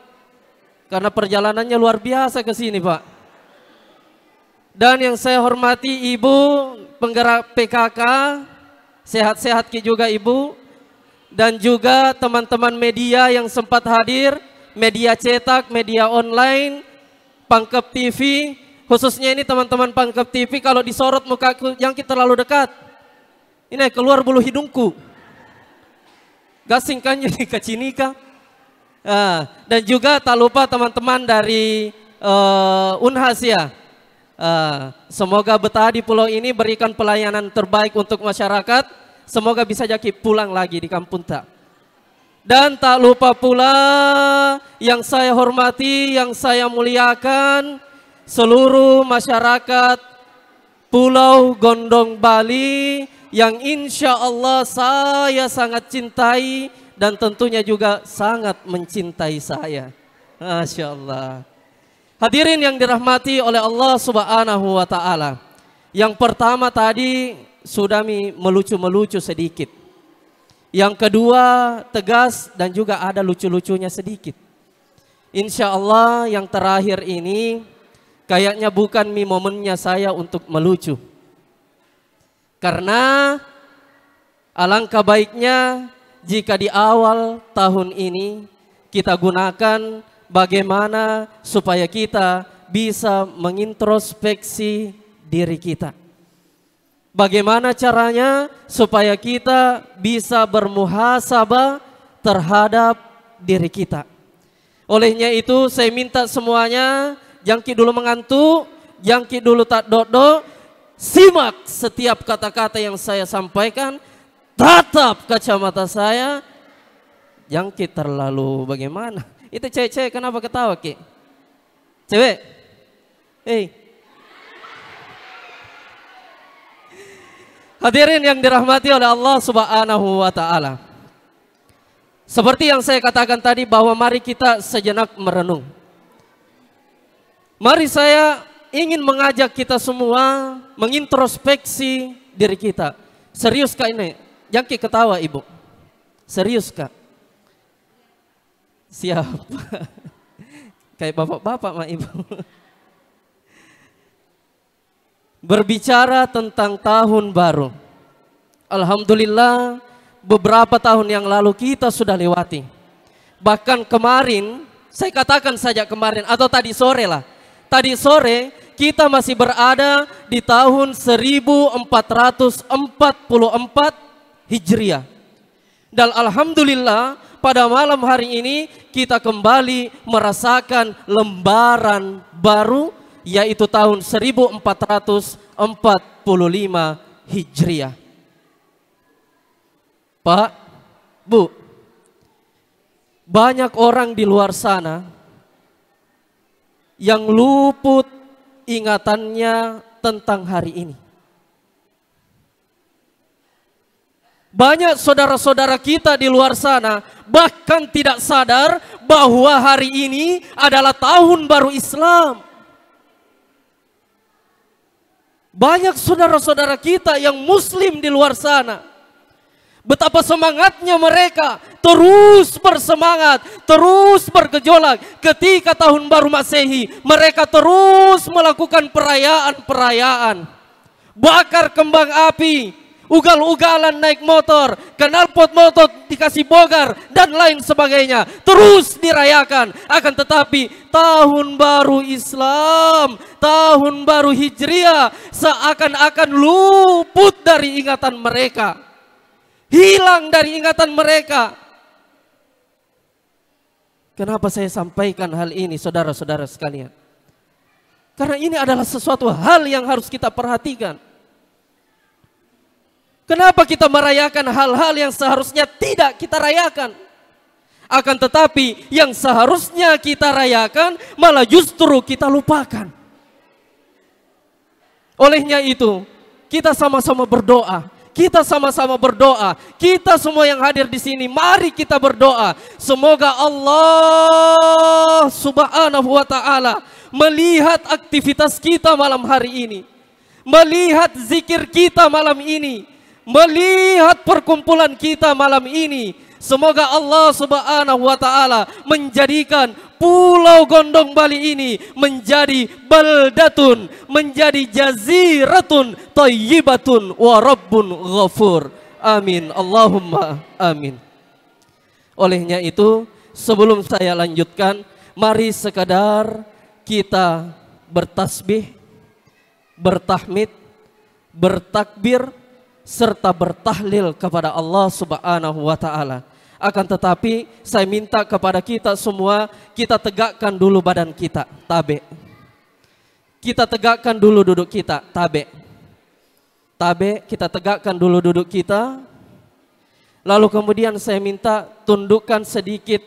F: karena perjalanannya luar biasa ke sini Pak. Dan yang saya hormati Ibu penggerak PKK, sehat-sehat Ki juga Ibu. Dan juga teman-teman media yang sempat hadir, media cetak, media online, Pangkep TV, khususnya ini teman-teman Pangkep TV, kalau disorot mukaku yang terlalu dekat, ini keluar bulu hidungku. Gasingkannya di kacinika. Dan juga tak lupa teman-teman dari Unhas ya. Semoga betah di pulau ini, berikan pelayanan terbaik untuk masyarakat. Semoga bisa jadi pulang lagi di kampung tak. Dan tak lupa pula yang saya hormati, yang saya muliakan, seluruh masyarakat Pulau Gondong Bali yang insya Allah saya sangat cintai dan tentunya juga sangat mencintai saya. Masya Allah. Hadirin yang dirahmati oleh Allah Subhanahu wa ta'ala. Yang pertama tadi sudah melucu-melucu sedikit. Yang kedua tegas dan juga ada lucu-lucunya sedikit. Insya Allah yang terakhir ini Kayaknya bukan momennya saya untuk melucu. Karena alangkah baiknya jika di awal tahun ini kita gunakan bagaimana supaya kita bisa mengintrospeksi diri kita. Bagaimana caranya supaya kita bisa bermuhasabah terhadap diri kita. Olehnya itu saya minta semuanya, jangki dulu mengantuk, jangki dulu tak dodok, simak setiap kata-kata yang saya sampaikan, tatap kacamata saya. Jangki terlalu bagaimana? Itu cewek-cewek kenapa ketawa Ki? Cewek? Hadirin yang dirahmati oleh Allah Subhanahu wa taala. Seperti yang saya katakan tadi bahwa mari kita sejenak merenung. Mari saya ingin mengajak kita semua mengintrospeksi diri kita. Serius Kak ini? Jangki ketawa Ibu. Serius Kak? Siapa? Kayak bapak-bapak mah Ibu. Berbicara tentang tahun baru. Alhamdulillah beberapa tahun yang lalu kita sudah lewati. Bahkan kemarin, saya katakan saja kemarin atau tadi sore lah. Tadi sore kita masih berada di tahun 1444 Hijriah. Dan alhamdulillah pada malam hari ini kita kembali merasakan lembaran baru, yaitu tahun 1445 Hijriah. Pak, Bu, banyak orang di luar sana yang luput ingatannya tentang hari ini. Banyak saudara-saudara kita di luar sana bahkan tidak sadar bahwa hari ini adalah tahun baru Islam. Banyak saudara-saudara kita yang muslim di luar sana, betapa semangatnya mereka terus bersemangat, terus bergejolak. Ketika tahun baru Masehi, mereka terus melakukan perayaan-perayaan. Bakar kembang api, ugal-ugalan naik motor, knalpot motor dikasih bogar, dan lain sebagainya. Terus dirayakan. Akan tetapi tahun baru Islam, tahun baru Hijriah seakan-akan luput dari ingatan mereka. Hilang dari ingatan mereka. Kenapa saya sampaikan hal ini saudara-saudara sekalian? Karena ini adalah sesuatu hal yang harus kita perhatikan. Kenapa kita merayakan hal-hal yang seharusnya tidak kita rayakan? Akan tetapi yang seharusnya kita rayakan malah justru kita lupakan. Olehnya itu kita sama-sama berdoa. Kita sama-sama berdoa. Kita semua yang hadir di sini, mari kita berdoa. Semoga Allah Subhanahu wa taala melihat aktivitas kita malam hari ini, melihat zikir kita malam ini, melihat perkumpulan kita malam ini. Semoga Allah Subhanahu wa taala menjadikan Pulau Gondong Bali ini menjadi baldatun, menjadi jaziratun thayyibatun wa rabbun ghafur. Amin. Allahumma amin. Olehnya itu, sebelum saya lanjutkan, mari sekadar kita bertasbih, bertahmid, bertakbir, serta bertahlil kepada Allah Subhanahu wa taala. Akan tetapi saya minta kepada kita semua, kita tegakkan dulu badan kita, tabe. Kita tegakkan dulu duduk kita, tabe. Tabe, kita tegakkan dulu duduk kita. Lalu kemudian saya minta tundukkan sedikit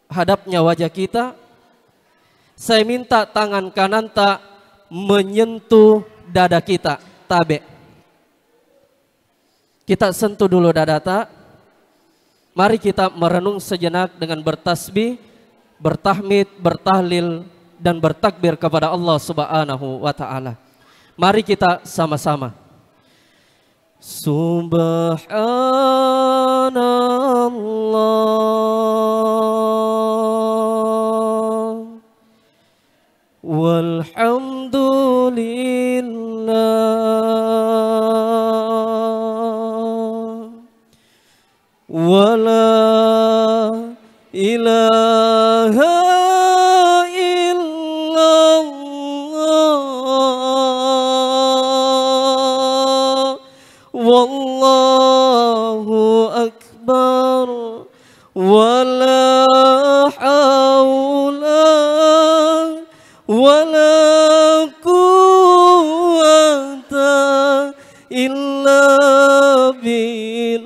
F: hadapnya wajah kita. Saya minta tangan kanan tak menyentuh dada kita, tabe. Kita sentuh dulu dada tak. Mari kita merenung sejenak dengan bertasbih, bertahmid, bertahlil, dan bertakbir kepada Allah Subhanahu wa taala. Mari kita sama-sama. Subhanallah walhamdulillah wala ilaha illallah wallahu akbar wala haula wala quwwata illa billahil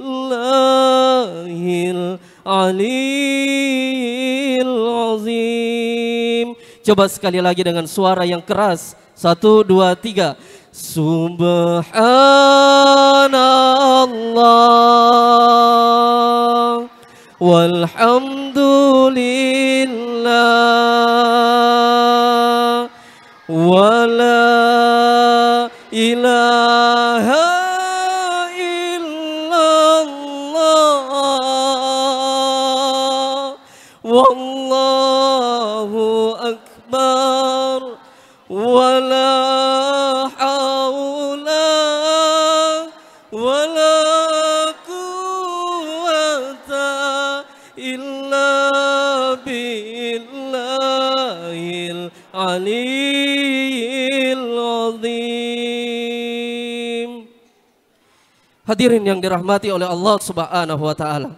F: aliyil azim. Coba sekali lagi dengan suara yang keras. 1, 2, 3. Subhanallah walhamdulillah wala ilaha illallah wallahu akbar wala haula wala quwwata illa billahil aliyil azim. Hadirin yang dirahmati oleh Allah Subhanahu wa taala.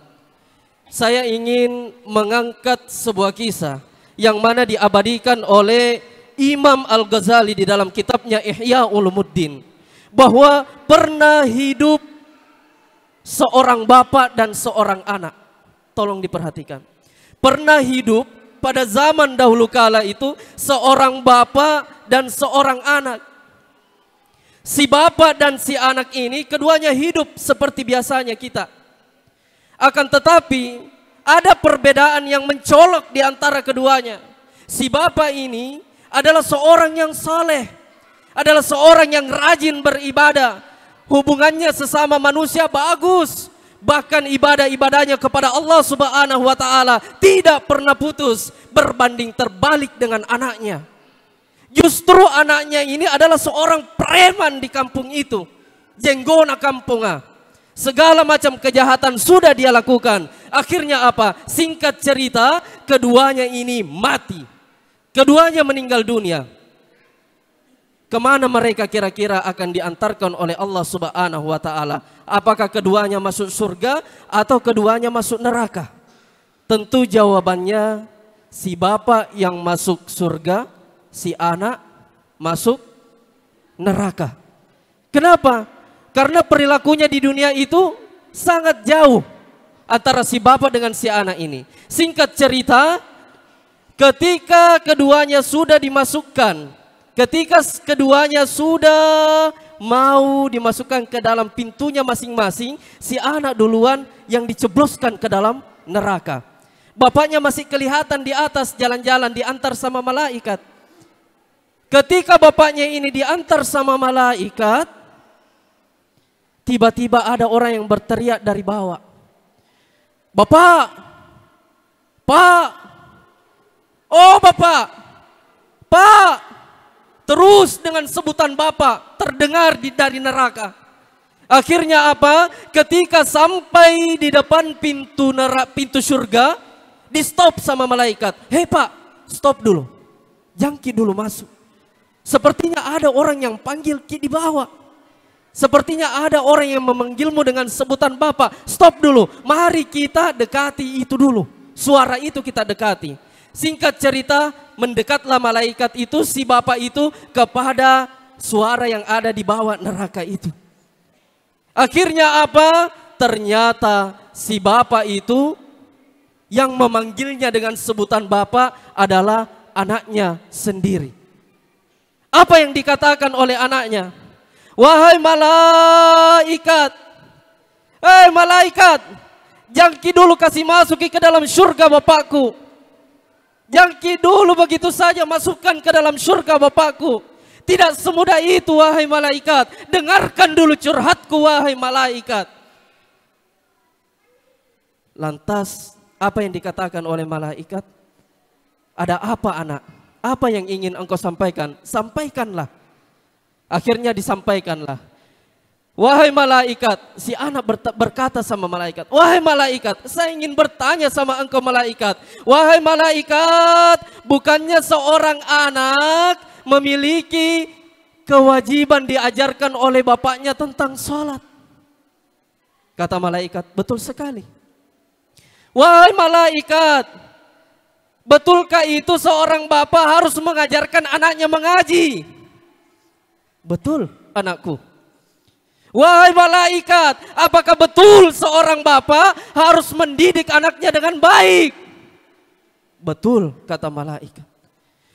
F: Saya ingin mengangkat sebuah kisah yang mana diabadikan oleh Imam Al-Ghazali di dalam kitabnya Ihya Ulumuddin, bahwa pernah hidup seorang bapak dan seorang anak. Tolong diperhatikan. Pernah hidup pada zaman dahulu kala itu seorang bapak dan seorang anak. Si bapak dan si anak ini keduanya hidup seperti biasanya kita. Akan tetapi ada perbedaan yang mencolok di antara keduanya. Si bapak ini adalah seorang yang saleh, adalah seorang yang rajin beribadah. Hubungannya sesama manusia bagus. Bahkan ibadah-ibadahnya kepada Allah Subhanahu wa taala tidak pernah putus, berbanding terbalik dengan anaknya. Justru anaknya ini adalah seorang preman di kampung itu. Jenggona kampunga. Segala macam kejahatan sudah dia lakukan. Akhirnya apa? Singkat cerita, keduanya ini mati. Keduanya meninggal dunia. Kemana mereka kira-kira akan diantarkan oleh Allah Subhanahu wa taala? Apakah keduanya masuk surga atau keduanya masuk neraka? Tentu jawabannya si bapak yang masuk surga, si anak masuk neraka. Kenapa? Karena perilakunya di dunia itu sangat jauh antara si bapak dengan si anak ini. Singkat cerita, ketika keduanya sudah dimasukkan, ketika keduanya sudah mau dimasukkan ke dalam pintunya masing-masing, si anak duluan yang dicebloskan ke dalam neraka. Bapaknya masih kelihatan di atas jalan-jalan, diantar sama malaikat. Ketika bapaknya ini diantar sama malaikat, tiba-tiba ada orang yang berteriak dari bawah. Bapak, Pak, oh Bapak, Pak. Terus dengan sebutan bapak terdengar dari neraka. Akhirnya apa? Ketika sampai di depan pintu surga, di stop sama malaikat. Hei Pak, stop dulu. Jangki dulu masuk. Sepertinya ada orang yang panggil di bawah. Sepertinya ada orang yang memanggilmu dengan sebutan bapak. Stop dulu. Mari kita dekati itu dulu. Suara itu kita dekati. Singkat cerita, mendekatlah malaikat itu, si bapak itu, kepada suara yang ada di bawah neraka itu. Akhirnya apa? Ternyata si bapak itu yang memanggilnya dengan sebutan bapak adalah anaknya sendiri. Apa yang dikatakan oleh anaknya? Wahai malaikat, malaikat, jangki dulu kasih masuki ke dalam surga bapakku. Jangki dulu begitu saja masukkan ke dalam surga bapakku. Tidak semudah itu wahai malaikat. Dengarkan dulu curhatku wahai malaikat. Lantas apa yang dikatakan oleh malaikat? Ada apa anak? Apa yang ingin engkau sampaikan? Sampaikanlah. Akhirnya disampaikanlah. Wahai malaikat, si anak berkata sama malaikat, wahai malaikat, saya ingin bertanya sama engkau malaikat. Wahai malaikat, bukannya seorang anak memiliki kewajiban diajarkan oleh bapaknya tentang sholat? Kata malaikat, betul sekali. Wahai malaikat, betulkah itu seorang bapak harus mengajarkan anaknya mengaji? Betul, anakku. Wahai malaikat, apakah betul seorang bapak harus mendidik anaknya dengan baik? Betul, kata malaikat.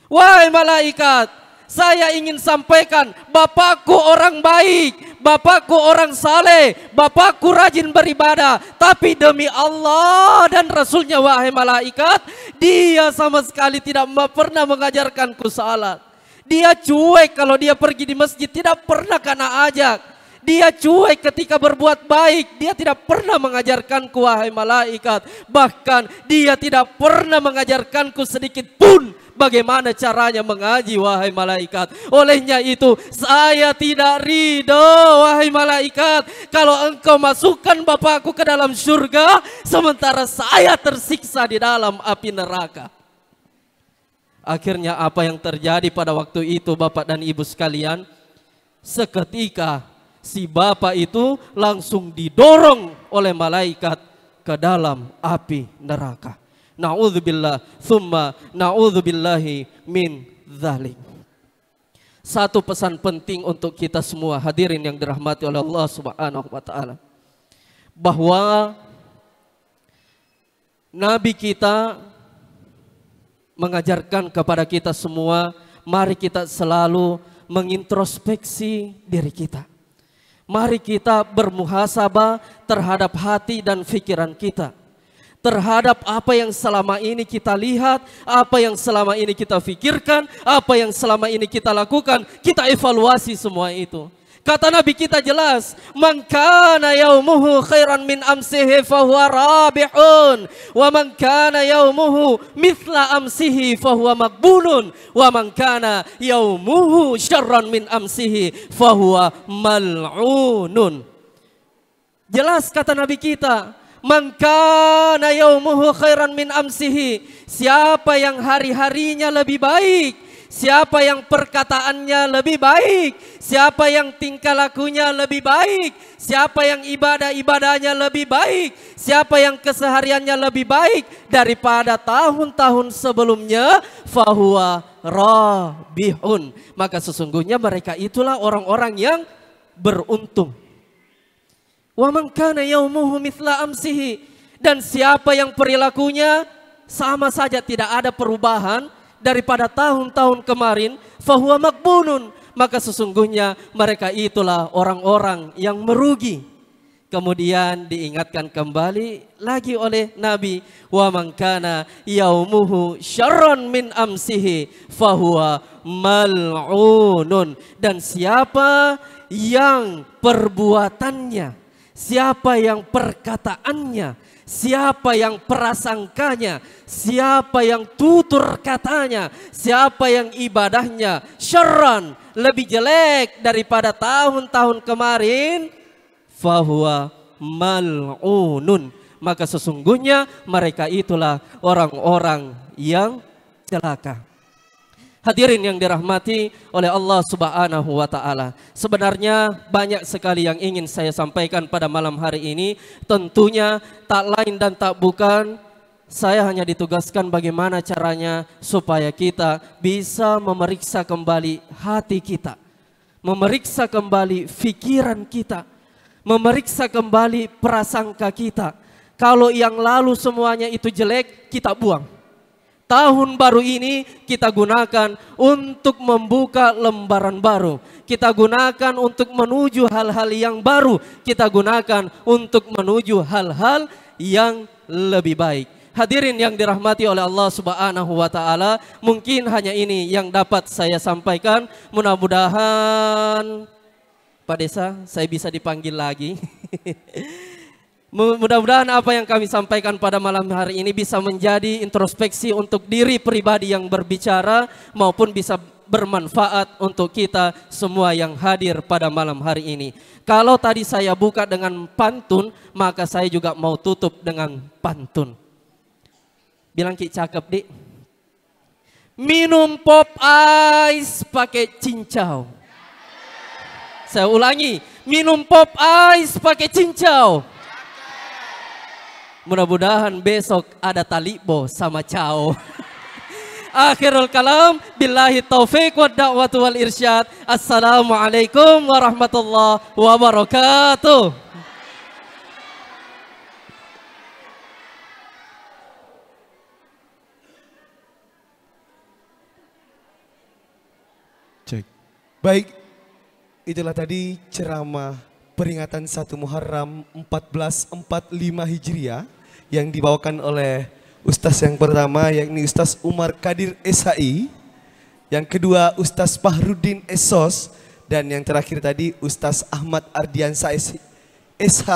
F: Wahai malaikat, saya ingin sampaikan, bapakku orang baik, bapakku orang saleh, bapakku rajin beribadah. Tapi demi Allah dan Rasulnya, wahai malaikat, dia sama sekali tidak pernah mengajarkanku salat. Dia cuek kalau dia pergi di masjid, tidak pernah kana ajak. Dia cuek ketika berbuat baik, dia tidak pernah mengajarkanku, wahai malaikat. Bahkan dia tidak pernah mengajarkanku sedikit pun bagaimana caranya mengaji, wahai malaikat. Olehnya itu saya tidak ridho, wahai malaikat, kalau engkau masukkan bapakku ke dalam surga, sementara saya tersiksa di dalam api neraka. Akhirnya apa yang terjadi pada waktu itu, bapak dan ibu sekalian? Seketika si bapak itu langsung didorong oleh malaikat ke dalam api neraka. Na'udzubillah, thumma na'udzubillahi min dzalik. Satu pesan penting untuk kita semua hadirin yang dirahmati oleh Allah Subhanahu wa taala, bahwa Nabi kita mengajarkan kepada kita semua, mari kita selalu mengintrospeksi diri kita. Mari kita bermuhasabah terhadap hati dan pikiran kita, terhadap apa yang selama ini kita lihat, apa yang selama ini kita pikirkan, apa yang selama ini kita lakukan. Kita evaluasi semua itu. Kata Nabi kita jelas, man kana yaumuhu khairan min amsihi fahuwa rabihun, wa man kana yaumuhu mithla amsihi fahuwa maghbunun, wa man kana yaumuhu syarran min amsihi fahuwa mal'unun. Jelas kata Nabi kita, man kana yaumuhu khairan min amsihi, siapa yang hari-harinya lebih baik, siapa yang perkataannya lebih baik, siapa yang tingkah lakunya lebih baik, siapa yang ibadah-ibadahnya lebih baik, siapa yang kesehariannya lebih baik daripada tahun-tahun sebelumnya, fahuwa rabihun, maka sesungguhnya mereka itulah orang-orang yang beruntung. Wa man kana yaumuhu mithla amsihi, dan siapa yang perilakunya sama saja tidak ada perubahan daripada tahun-tahun kemarin, fahuwa maghbunun, maka sesungguhnya mereka itulah orang-orang yang merugi. Kemudian diingatkan kembali lagi oleh Nabi, wa man kana yaumuhu syarran min amsihi fahuwa mal'unun, dan siapa yang perbuatannya, siapa yang perkataannya, siapa yang prasangkanya, siapa yang tutur katanya, siapa yang ibadahnya syarran, lebih jelek daripada tahun-tahun kemarin, fahuwa mal'unun, maka sesungguhnya mereka itulah orang-orang yang celaka. Hadirin yang dirahmati oleh Allah Subhanahu wa taala. Sebenarnya banyak sekali yang ingin saya sampaikan pada malam hari ini. Tentunya tak lain dan tak bukan, saya hanya ditugaskan bagaimana caranya supaya kita bisa memeriksa kembali hati kita, memeriksa kembali pikiran kita, memeriksa kembali prasangka kita. Kalau yang lalu semuanya itu jelek, kita buang. Tahun baru ini kita gunakan untuk membuka lembaran baru. Kita gunakan untuk menuju hal-hal yang baru. Kita gunakan untuk menuju hal-hal yang lebih baik. Hadirin yang dirahmati oleh Allah Subhanahu wa taala, mungkin hanya ini yang dapat saya sampaikan. Mudah-mudahan Pak Desa saya bisa dipanggil lagi. Mudah-mudahan apa yang kami sampaikan pada malam hari ini bisa menjadi introspeksi untuk diri pribadi yang berbicara maupun bisa bermanfaat untuk kita semua yang hadir pada malam hari ini. Kalau tadi saya buka dengan pantun, maka saya juga mau tutup dengan pantun. Bilang Ki cakep, Dik. Minum pop ice pakai cincau. Saya ulangi, minum pop ice pakai cincau. Mudah-mudahan besok ada talibo sama cao. Akhirul kalam, billahi taufiq wa da'watu wal irsyad. Assalamualaikum warahmatullahi wabarakatuh.
A: Cek. Baik, itulah tadi ceramah peringatan 1 Muharram 1445 Hijriah yang dibawakan oleh Ustaz yang pertama yakni Ustaz Umar Kadir SHI, yang kedua Ustaz Fahrudin Esos, dan yang terakhir tadi Ustaz Ahmad Ardiansa SH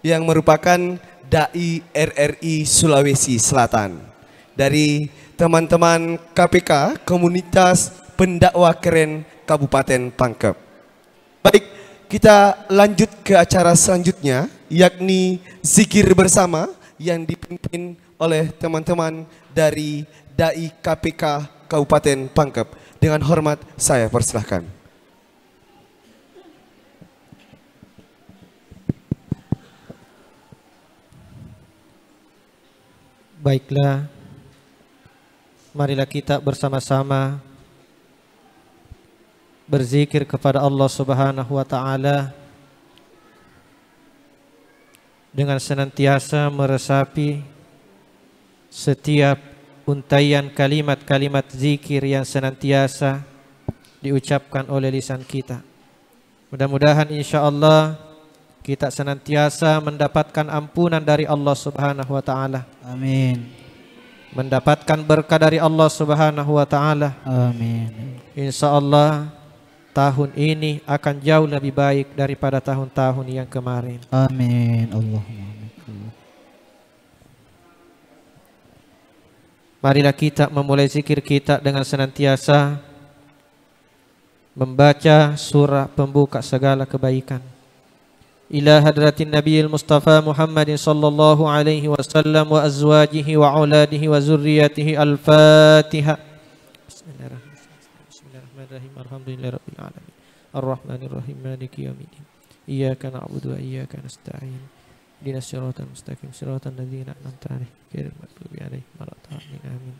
A: yang merupakan Dai RRI Sulawesi Selatan. Dari teman-teman KPK Komunitas Pendakwah Keren Kabupaten Pangkep. Baik, kita lanjut ke acara selanjutnya yakni zikir bersama yang dipimpin oleh teman-teman dari Dai KPK Kabupaten Pangkep. Dengan hormat saya persilahkan.
B: Baiklah, marilah kita bersama-sama berzikir kepada Allah Subhanahu wa taala dengan senantiasa meresapi setiap untaian kalimat-kalimat zikir yang senantiasa diucapkan oleh lisan kita. Mudah-mudahan insyaallah kita senantiasa mendapatkan ampunan dari Allah Subhanahu wa taala.
C: Amin.
B: Mendapatkan berkah dari Allah Subhanahu wa taala.
C: Amin.
B: Insyaallah tahun ini akan jauh lebih baik daripada tahun-tahun yang kemarin.
C: Amin. Allahumma amin.
B: Marilah kita memulai zikir kita dengan senantiasa membaca surah pembuka segala kebaikan. Ila hadratin Nabiyil Mustafa Muhammadin sallallahu alaihi wasallam wa azwajihi wa auladihi wa zurriyatihi. Al-Fatihah. Bismillahirrahmanirrahim. Alhamdulillahirabbil alamin. Arrahmanirrahim. Maliki yaumiddin. Iyyaka na'budu wa iyyaka nasta'in. Ihdinas siratal mustaqim. Siratal ladzina an'amta 'alaihim ghairil maghdubi 'alaihim waladdallin. Amin.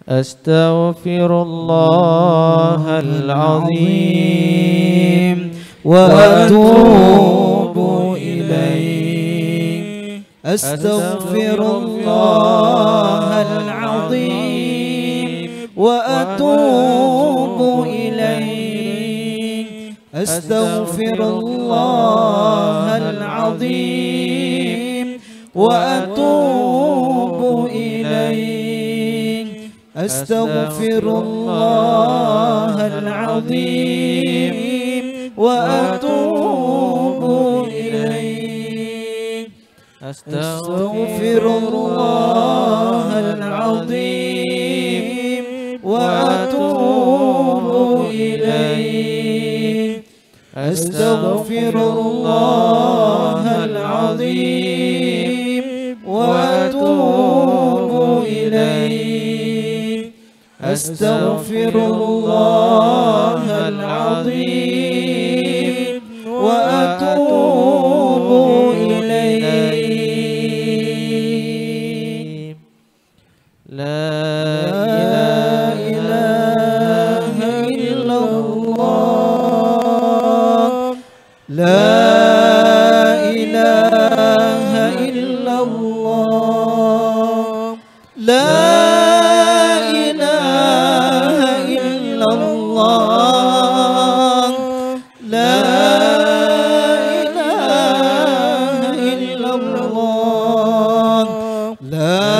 B: Astaghfirullahal azim
C: wa atubu ilaih. Astaghfirullahal azim wa atubu ilaih. Astaghfirullahal azim wa atubu ilaih. Astaghfirullahal azim wa atubu ilaih. Astaghfirullahal azim wa atubu ilaih. Astaghfirullahal azim wa atubu ilaih. Astaghfirullahal azim wa atubu ilaih.
B: La
C: ilaha illallah. La ilaha illallah. La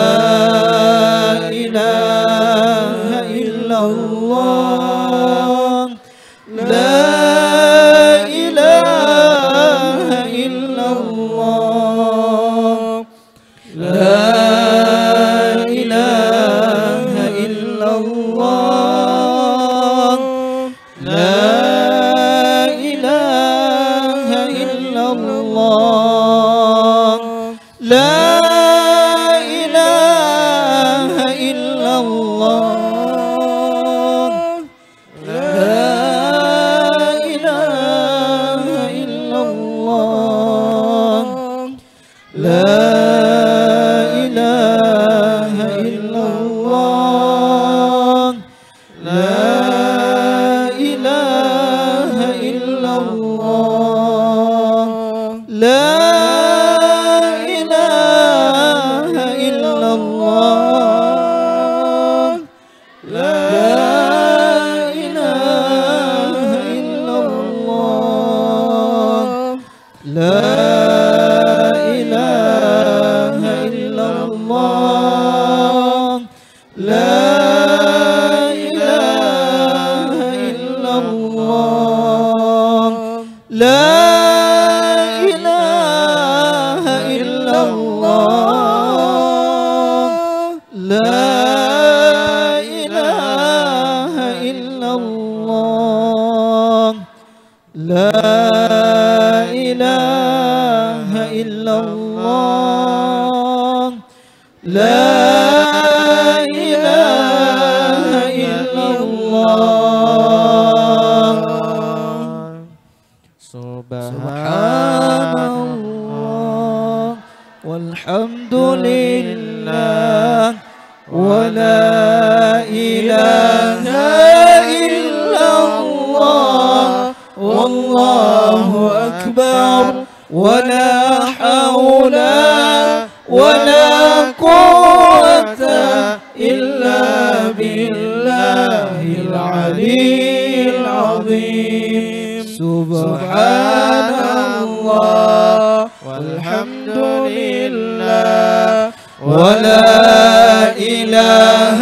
C: لا إله إلا الله لا إله إلا الله لا إله إلا الله
B: سبحان
C: الله والحمد لله ولا إله إلا الله والله أكبر ولا حول ولا قوة إلا بالله العلي العظيم سبحان الله والحمد لله ولا إله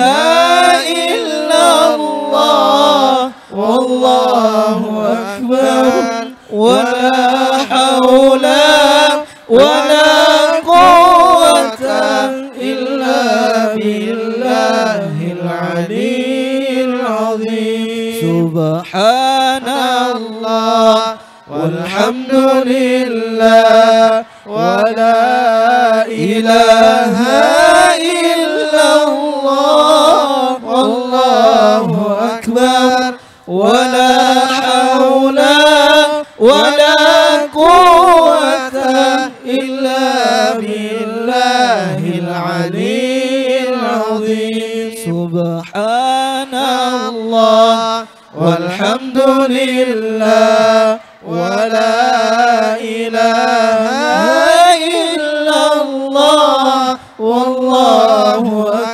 C: إلا الله والله أكبر ولا حول ولا قوة إلا بالله العلي العظيم سبحان الله والحمد لله ولا إله إلا الله والله أكبر ولا حول ولا قوة إلا بالله العلي العظيم سبحان الله والحمد لله ولا إله إلا الله والله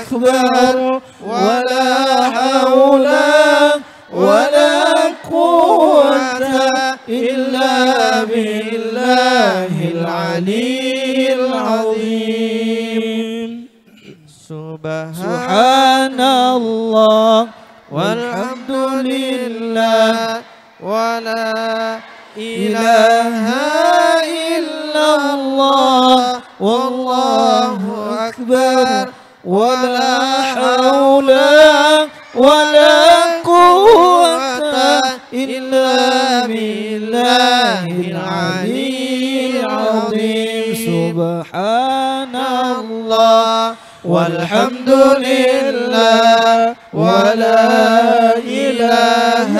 C: أكبر ولا حول ولا قوة إلا بالله العلي العظيم سبحان الله والحمد لله
B: ولا
C: إله إلا الله والله أكبر ولا حول ولا قوة إلا بالله العلي العظيم سبحان الله والحمد لله ولا إله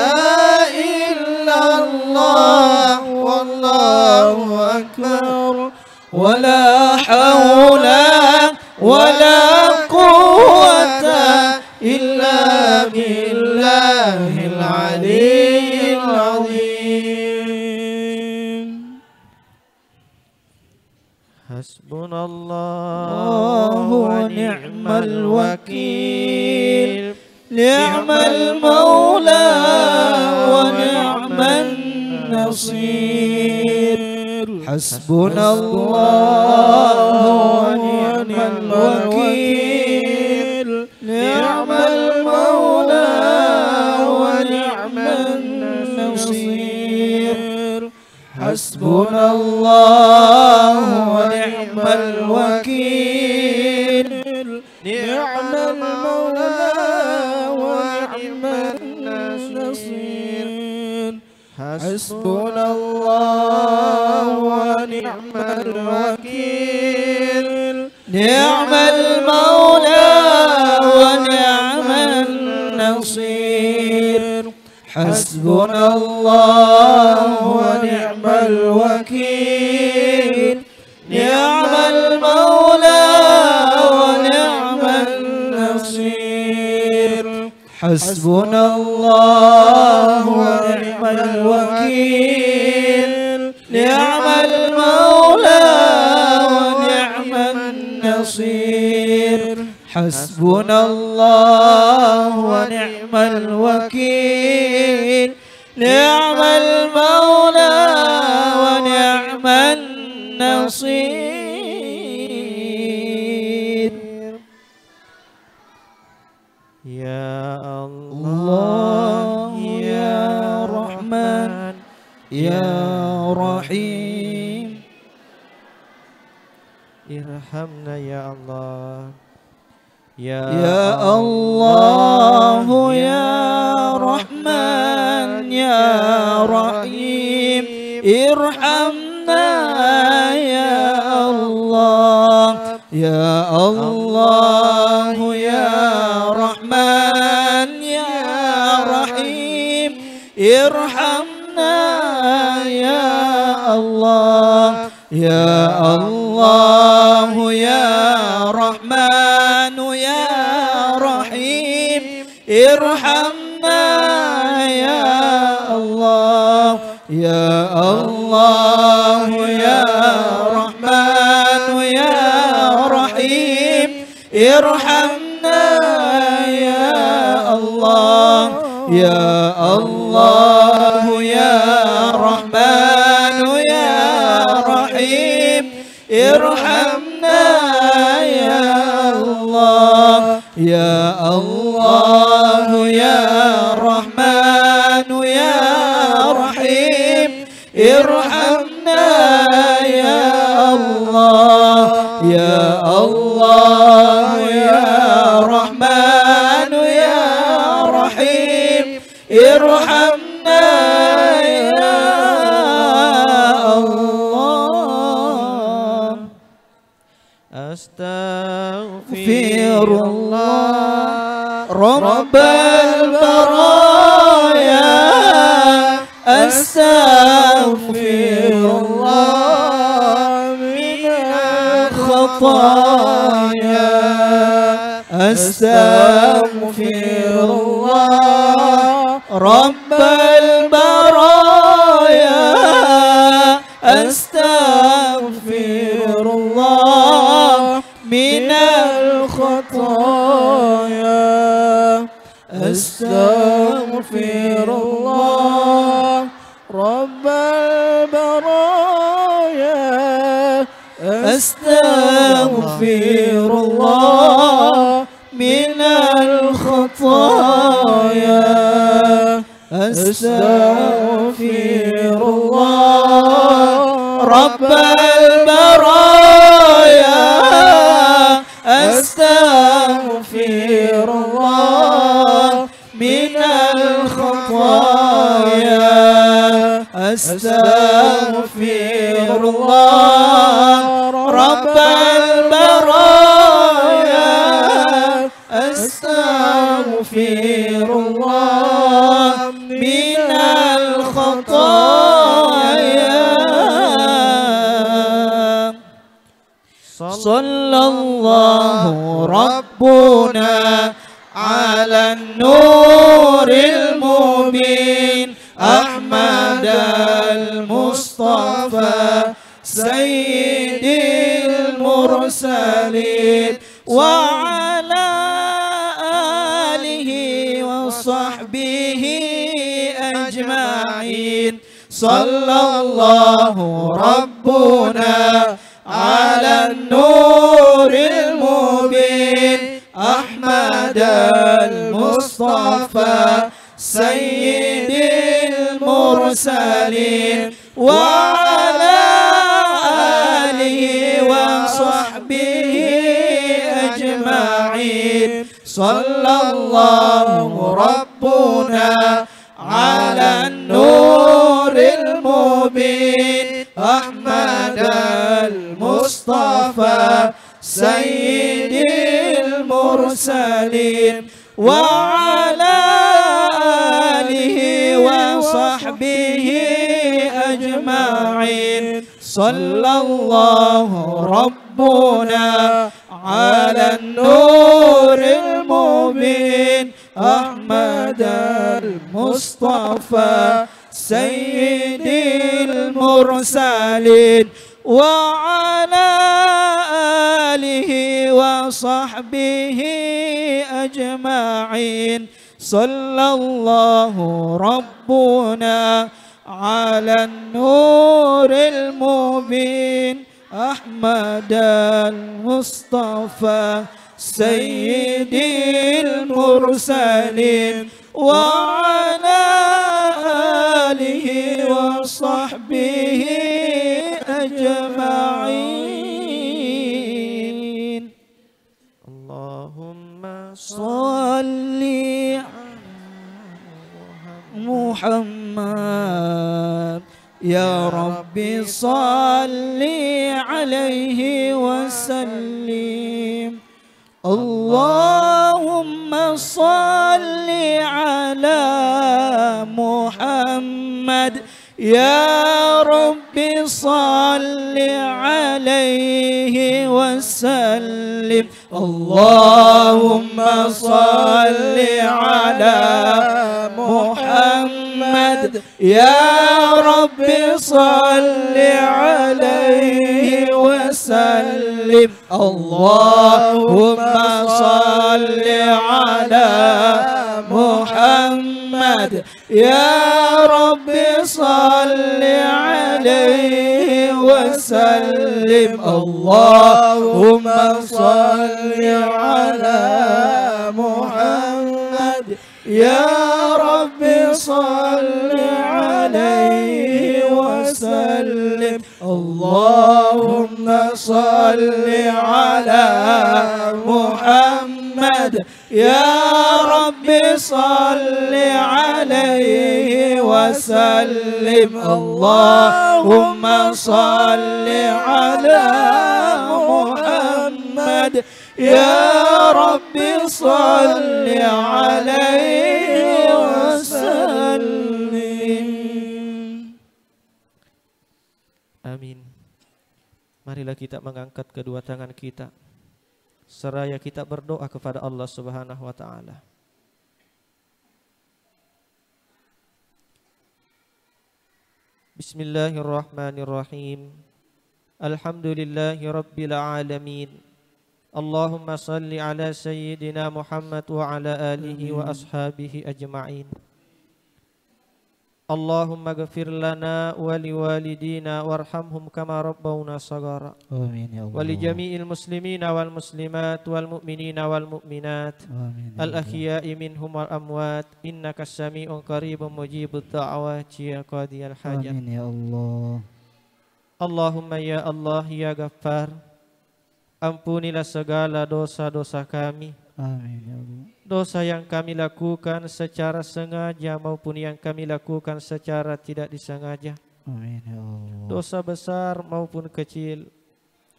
C: إلا الله والله أكبر ولا حول ولا قوة إلا بالله العلي العظيم
B: حسبنا الله
C: ونعم الوكيل نعم المولى ونعم النصير حسبنا الله ونعم الوكيل نعم المولى ونعم النصير حسبنا الله ونعم الوكيل نعم المولى ونعم النصير حسبنا الله ونعم الوكيل نعم المولى ونعم النصير حسبنا الله ونعم الوكيل نعم المولى ونعم النصير حسبنا الله ونعم الوكيل نعم المولى ونعم النصير حسبنا الله ونعم الوكيل نعم المولى ونعم النصير
B: يا
C: الله يا رحمن يا رحيم
B: ارحمنا يا الله Ya
C: Allah ya Rahman ya Rahim irhamna ya Allah ya Allah ya Rahman ya Rahim irhamna ya Allah ya Allah ya Rahman ya Rahim irhamna ya Allah ya Allah ya Rahman ya Rahim irhamna ya Allah ya Allah ya Rahman ya Rahim irhamna ya Allah ya Allah ya Rahman ya Rahim irhamna ya Allah ya Allah ya Rahman ya Rahim irhamna ya Allah.
B: Astaghfirullah
C: Rabbal baraya astaghfirullah minal khataya astaghfirullah Rabbal baraya astaghfirullah minal khataya astaghfirullah Rabbal baraya astaghfirullah minal khataya astaghfirullah Rabbal baraya astaghfirullah minal khataya astaghfirullah Rabbal baraya astaghfirullah minal khataya. Sallallahu Rabbuna ala nuril mubin Ahmad al-Mustafa Sayyidil Mursalin wa ala alihi wa sahbihi ajma'in. Sallallahu Rabbuna ala nuril mubin Ahmad al-Mustafa Sayyidil Mursalin wa ala alihi wa sahbihi ajma'in. Sallallahu Rabbuna ala nuril mubin Ahmad al-Mustafa Sayyidil Mursalin wa ala alihi wa sahbihi ajma'in. Sallallahu Rabbuna ala nuril mubin Ahmad al-Mustafa Sayyidil Mursalin wa ala alihi wa sahbihi ajma'in. Sallallahu Rabbuna ala nuril mubin Ahmad al-Mustafa Sayyidil Mursalin wa ala alihi wa sahbihi ajma'in.
B: Allahumma
C: صل محمد يا ربي صل عليه وسلم اللهم صل على محمد يا ربي صل عليه وسلم اللهم صل على محمد يا ربي صل عليه وسلم اللهم صل على محمد يا ربي صل عليه وسلم اللهم صل على محمد يا ربي صل عليه وسلم اللهم صل على محمد يا ربي صل عليه وسلم اللهم صل على محمد يا ربي صل عليه وسلم.
B: Amin. Marilah kita mengangkat kedua tangan kita seraya kita berdoa kepada Allah Subhanahu wa taala. Bismillahirrahmanirrahim. Alhamdulillahi rabbil alamin. Allahumma salli ala sayyidina Muhammad wa ala alihi wa ashabihi ajma'in. Allahumma ghafir lana wa liwalidina warhamhum kama rabbawna saghara.
C: Amin ya Allah.
B: Wa li jami'il muslimina wal muslimat wal mu'minina wal mu'minat.
C: Amin ya
B: Al
C: Allah.
B: ahya'i minhum wal amwat innaka sami'un qaribun mujibud da'awati ya qadiyal hajat.
C: Amin ya Allah.
B: Allahumma ya Allah ya Ghaffar, ampunilah segala dosa-dosa kami,
C: Amin ya Allah.
B: dosa yang kami lakukan secara sengaja maupun yang kami lakukan secara tidak disengaja,
C: Amin ya Allah.
B: dosa besar maupun kecil.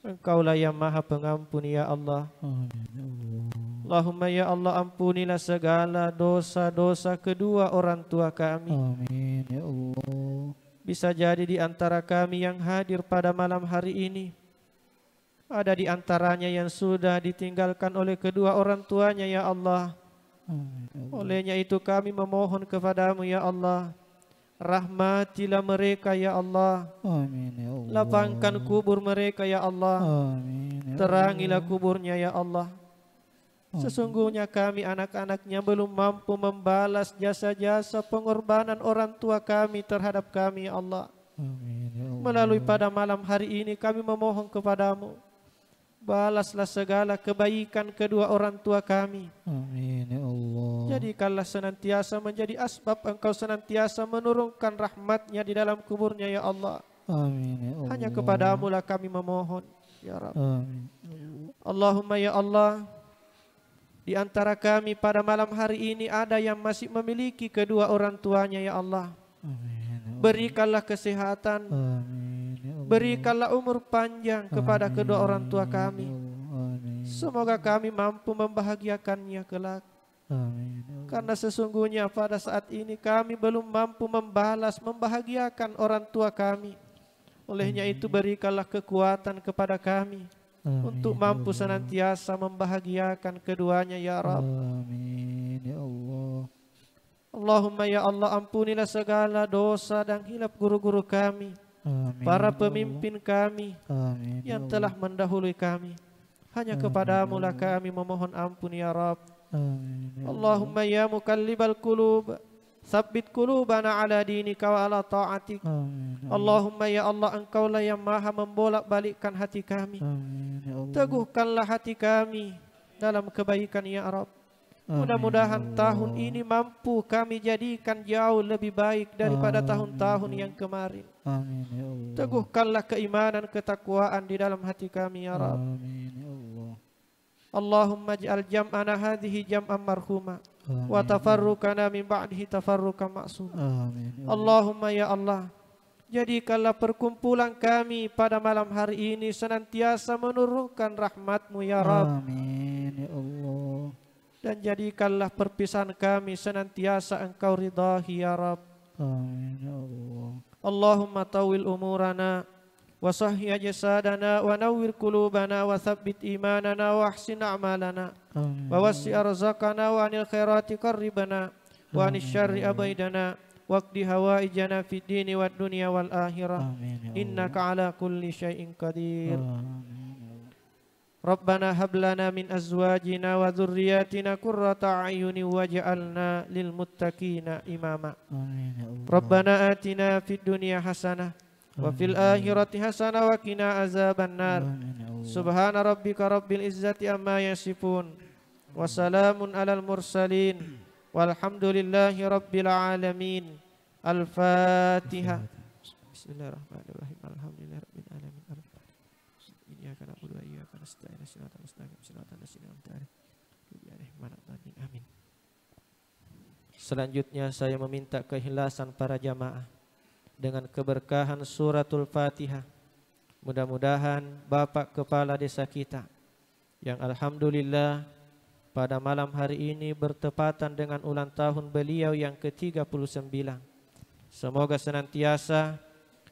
B: Engkaulah yang maha pengampun ya Allah.
C: Amin ya Allah.
B: Allahumma ya Allah, ampunilah segala dosa-dosa kedua orang tua kami.
C: Amin ya Allah.
B: Bisa jadi di antara kami yang hadir pada malam hari ini ada di antaranya yang sudah ditinggalkan oleh kedua orang tuanya ya Allah.
C: Amin ya Allah.
B: Olehnya itu kami memohon kepadamu ya Allah, rahmatilah mereka ya Allah.
C: Amin ya Allah.
B: Lapangkan kubur mereka ya Allah.
C: Amin ya
B: Terangilah kuburnya ya Allah. Sesungguhnya kami anak-anaknya belum mampu membalas jasa-jasa pengorbanan orang tua kami terhadap kami ya Allah.
C: Amin ya Allah.
B: Melalui pada malam hari ini kami memohon kepadamu, balaslah segala kebaikan kedua orang tua kami.
C: Amin ya Allah.
B: Jadikanlah senantiasa menjadi asbab engkau senantiasa menurunkan rahmatnya di dalam kuburnya ya Allah.
C: Amin ya Allah.
B: Hanya kepadamu lah kami memohon ya Rabb.
C: Amin.
B: Allahumma ya Allah, di antara kami pada malam hari ini ada yang masih memiliki kedua orang tuanya ya Allah.
C: Amin ya Allah.
B: Berikanlah kesehatan,
C: Amin ya Allah.
B: berikanlah umur panjang kepada kedua orang tua kami.
C: Amin.
B: Semoga kami mampu membahagiakannya kelak.
C: Amin ya Allah.
B: Karena sesungguhnya pada saat ini kami belum mampu membalas, membahagiakan orang tua kami. Olehnya itu berikanlah kekuatan kepada kami untuk mampu senantiasa membahagiakan keduanya ya Rabb.
C: Amin ya Allah.
B: Allahumma ya Allah, ampunilah segala dosa dan hilap guru-guru kami,
C: Amin.
B: para pemimpin kami
C: Amin.
B: yang telah mendahului kami. Hanya kepadamu lah kami memohon ampun ya Rabb.
C: Amin.
B: Allahumma ya mukallibal qulub, tsabbit qulubana ala dinika wa ala ta'atik.
C: Amin.
B: Allahumma ya Allah, engkaulah yang maha membolak-balikkan hati kami.
C: Amin ya Allah.
B: Teguhkanlah hati kami dalam kebaikan ya Rabb. Mudah-mudahan tahun ini mampu kami jadikan jauh lebih baik daripada tahun-tahun yang kemarin.
C: Amin ya Allah.
B: Teguhkanlah keimanan ketakwaan di dalam hati kami ya Rabb.
C: Amin ya Allah.
B: Allahumma ij'al jam'ana hadhihi jam'an marhuma wa tafarruqana min ba'dihi tafarruqan ma'suma.
C: Amin.
B: Allahumma ya Allah, jadikanlah perkumpulan kami pada malam hari ini senantiasa menurunkan rahmat-Mu ya Rabb.
C: Amin ya Allah.
B: Dan jadikanlah perpisahan kami senantiasa Engkau ridhahi ya Rabb.
C: Amin ya Allah.
B: Allahumma tawil umurana wa sahhi jasadana wa nawwir qulubana wa thabbit imanana wa ahsin a'malana
C: Amin.
B: wa wasi' arzaqana wa anil khairati qarribana wa anil syarri abaidana waqdi hawaijana fid dini wad dunya wal akhirah.
C: Amin ya Allah.
B: Innaka ala kulli syai'in qadir.
C: Amin.
B: Rabbana hab lana min azwajina wa dhurriyyatina qurrata a'yuni waj'alna lil muttaqina imama.
C: Amin ya Allah.
B: Rabbana atina fid dunya hasanah wa fil akhirati hasanah wa qina azabannar.
C: Amin ya Allah.
B: Subhana rabbika rabbil izzati amma yasifun wa salamun alal mursalin walhamdulillahi rabbil alamin. Al-Fatihah. Bismillahirrahmanirrahim. Alhamdulillahi rabbil alamin. Iyyaka na'budu wa iyyaka nasta'in. Shiratal mustaqim. Shiratal ladzina an'amta 'alaihim. Amin. Selanjutnya saya meminta keikhlasan para jamaah dengan keberkahan suratul Fatihah. Mudah-mudahan Bapak Kepala Desa kita yang alhamdulillah pada malam hari ini bertepatan dengan ulang tahun beliau yang ke-39. Semoga senantiasa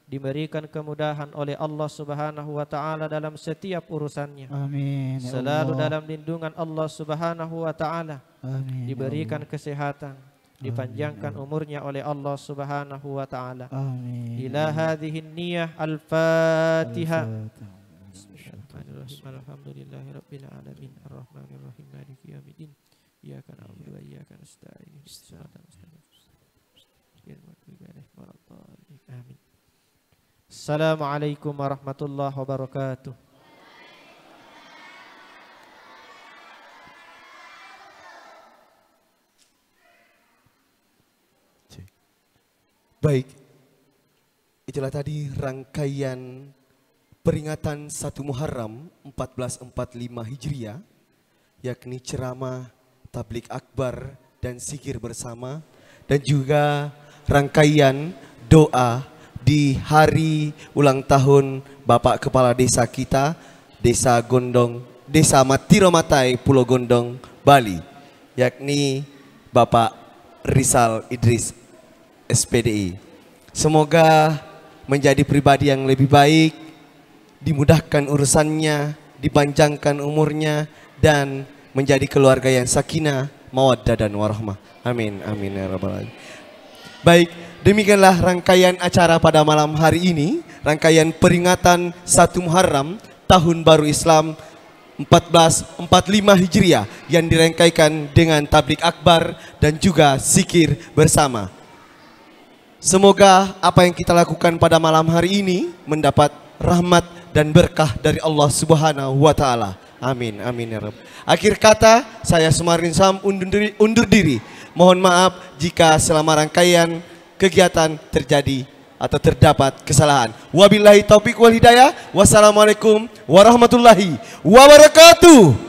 B: diberikan kemudahan oleh Allah Subhanahu wa taala dalam setiap urusannya.
C: Amin. Ya
B: Selalu
C: Allah.
B: dalam lindungan Allah Subhanahu wa taala.
C: Amin.
B: Diberikan kesehatan, dipanjangkan umurnya oleh Allah Subhanahu wa taala.
C: Amin.
B: Ila hadhihi niyah al-Fatihah. Bismillahirrahmanirrahim. Alhamdulillahirabbil alamin arrahmanir rahim maliki yaumiddin. Iyyaka na'budu wa iyyaka nasta'in. Shiratal mustaqim. Amin. Assalamualaikum warahmatullahi wabarakatuh.
A: Baik, itulah tadi rangkaian peringatan 1 Muharram 1445 Hijriah, yakni ceramah, tablik akbar dan zikir bersama, dan juga rangkaian doa di hari ulang tahun Bapak Kepala Desa kita, Desa Gondong, Desa Matiromatai, Pulau Gondong, Bali, yakni Bapak Rizal Idris SPDI. Semoga menjadi pribadi yang lebih baik, dimudahkan urusannya, dipanjangkan umurnya, dan menjadi keluarga yang sakinah, mawaddah dan warahmah. Amin, amin ya rabbal alamin. Baik, demikianlah rangkaian acara pada malam hari ini, rangkaian peringatan 1 Muharram Tahun Baru Islam 1445 Hijriah yang dirangkaikan dengan tablik akbar dan juga zikir bersama. Semoga apa yang kita lakukan pada malam hari ini mendapat rahmat dan berkah dari Allah Subhanahu wa taala. Amin, amin ya Rabb. Akhir kata, saya Sumarin Sam undur diri. Mohon maaf jika selama rangkaian kegiatan terjadi atau terdapat kesalahan. Wabillahi taufiq wal hidayah. Wassalamualaikum warahmatullahi wabarakatuh.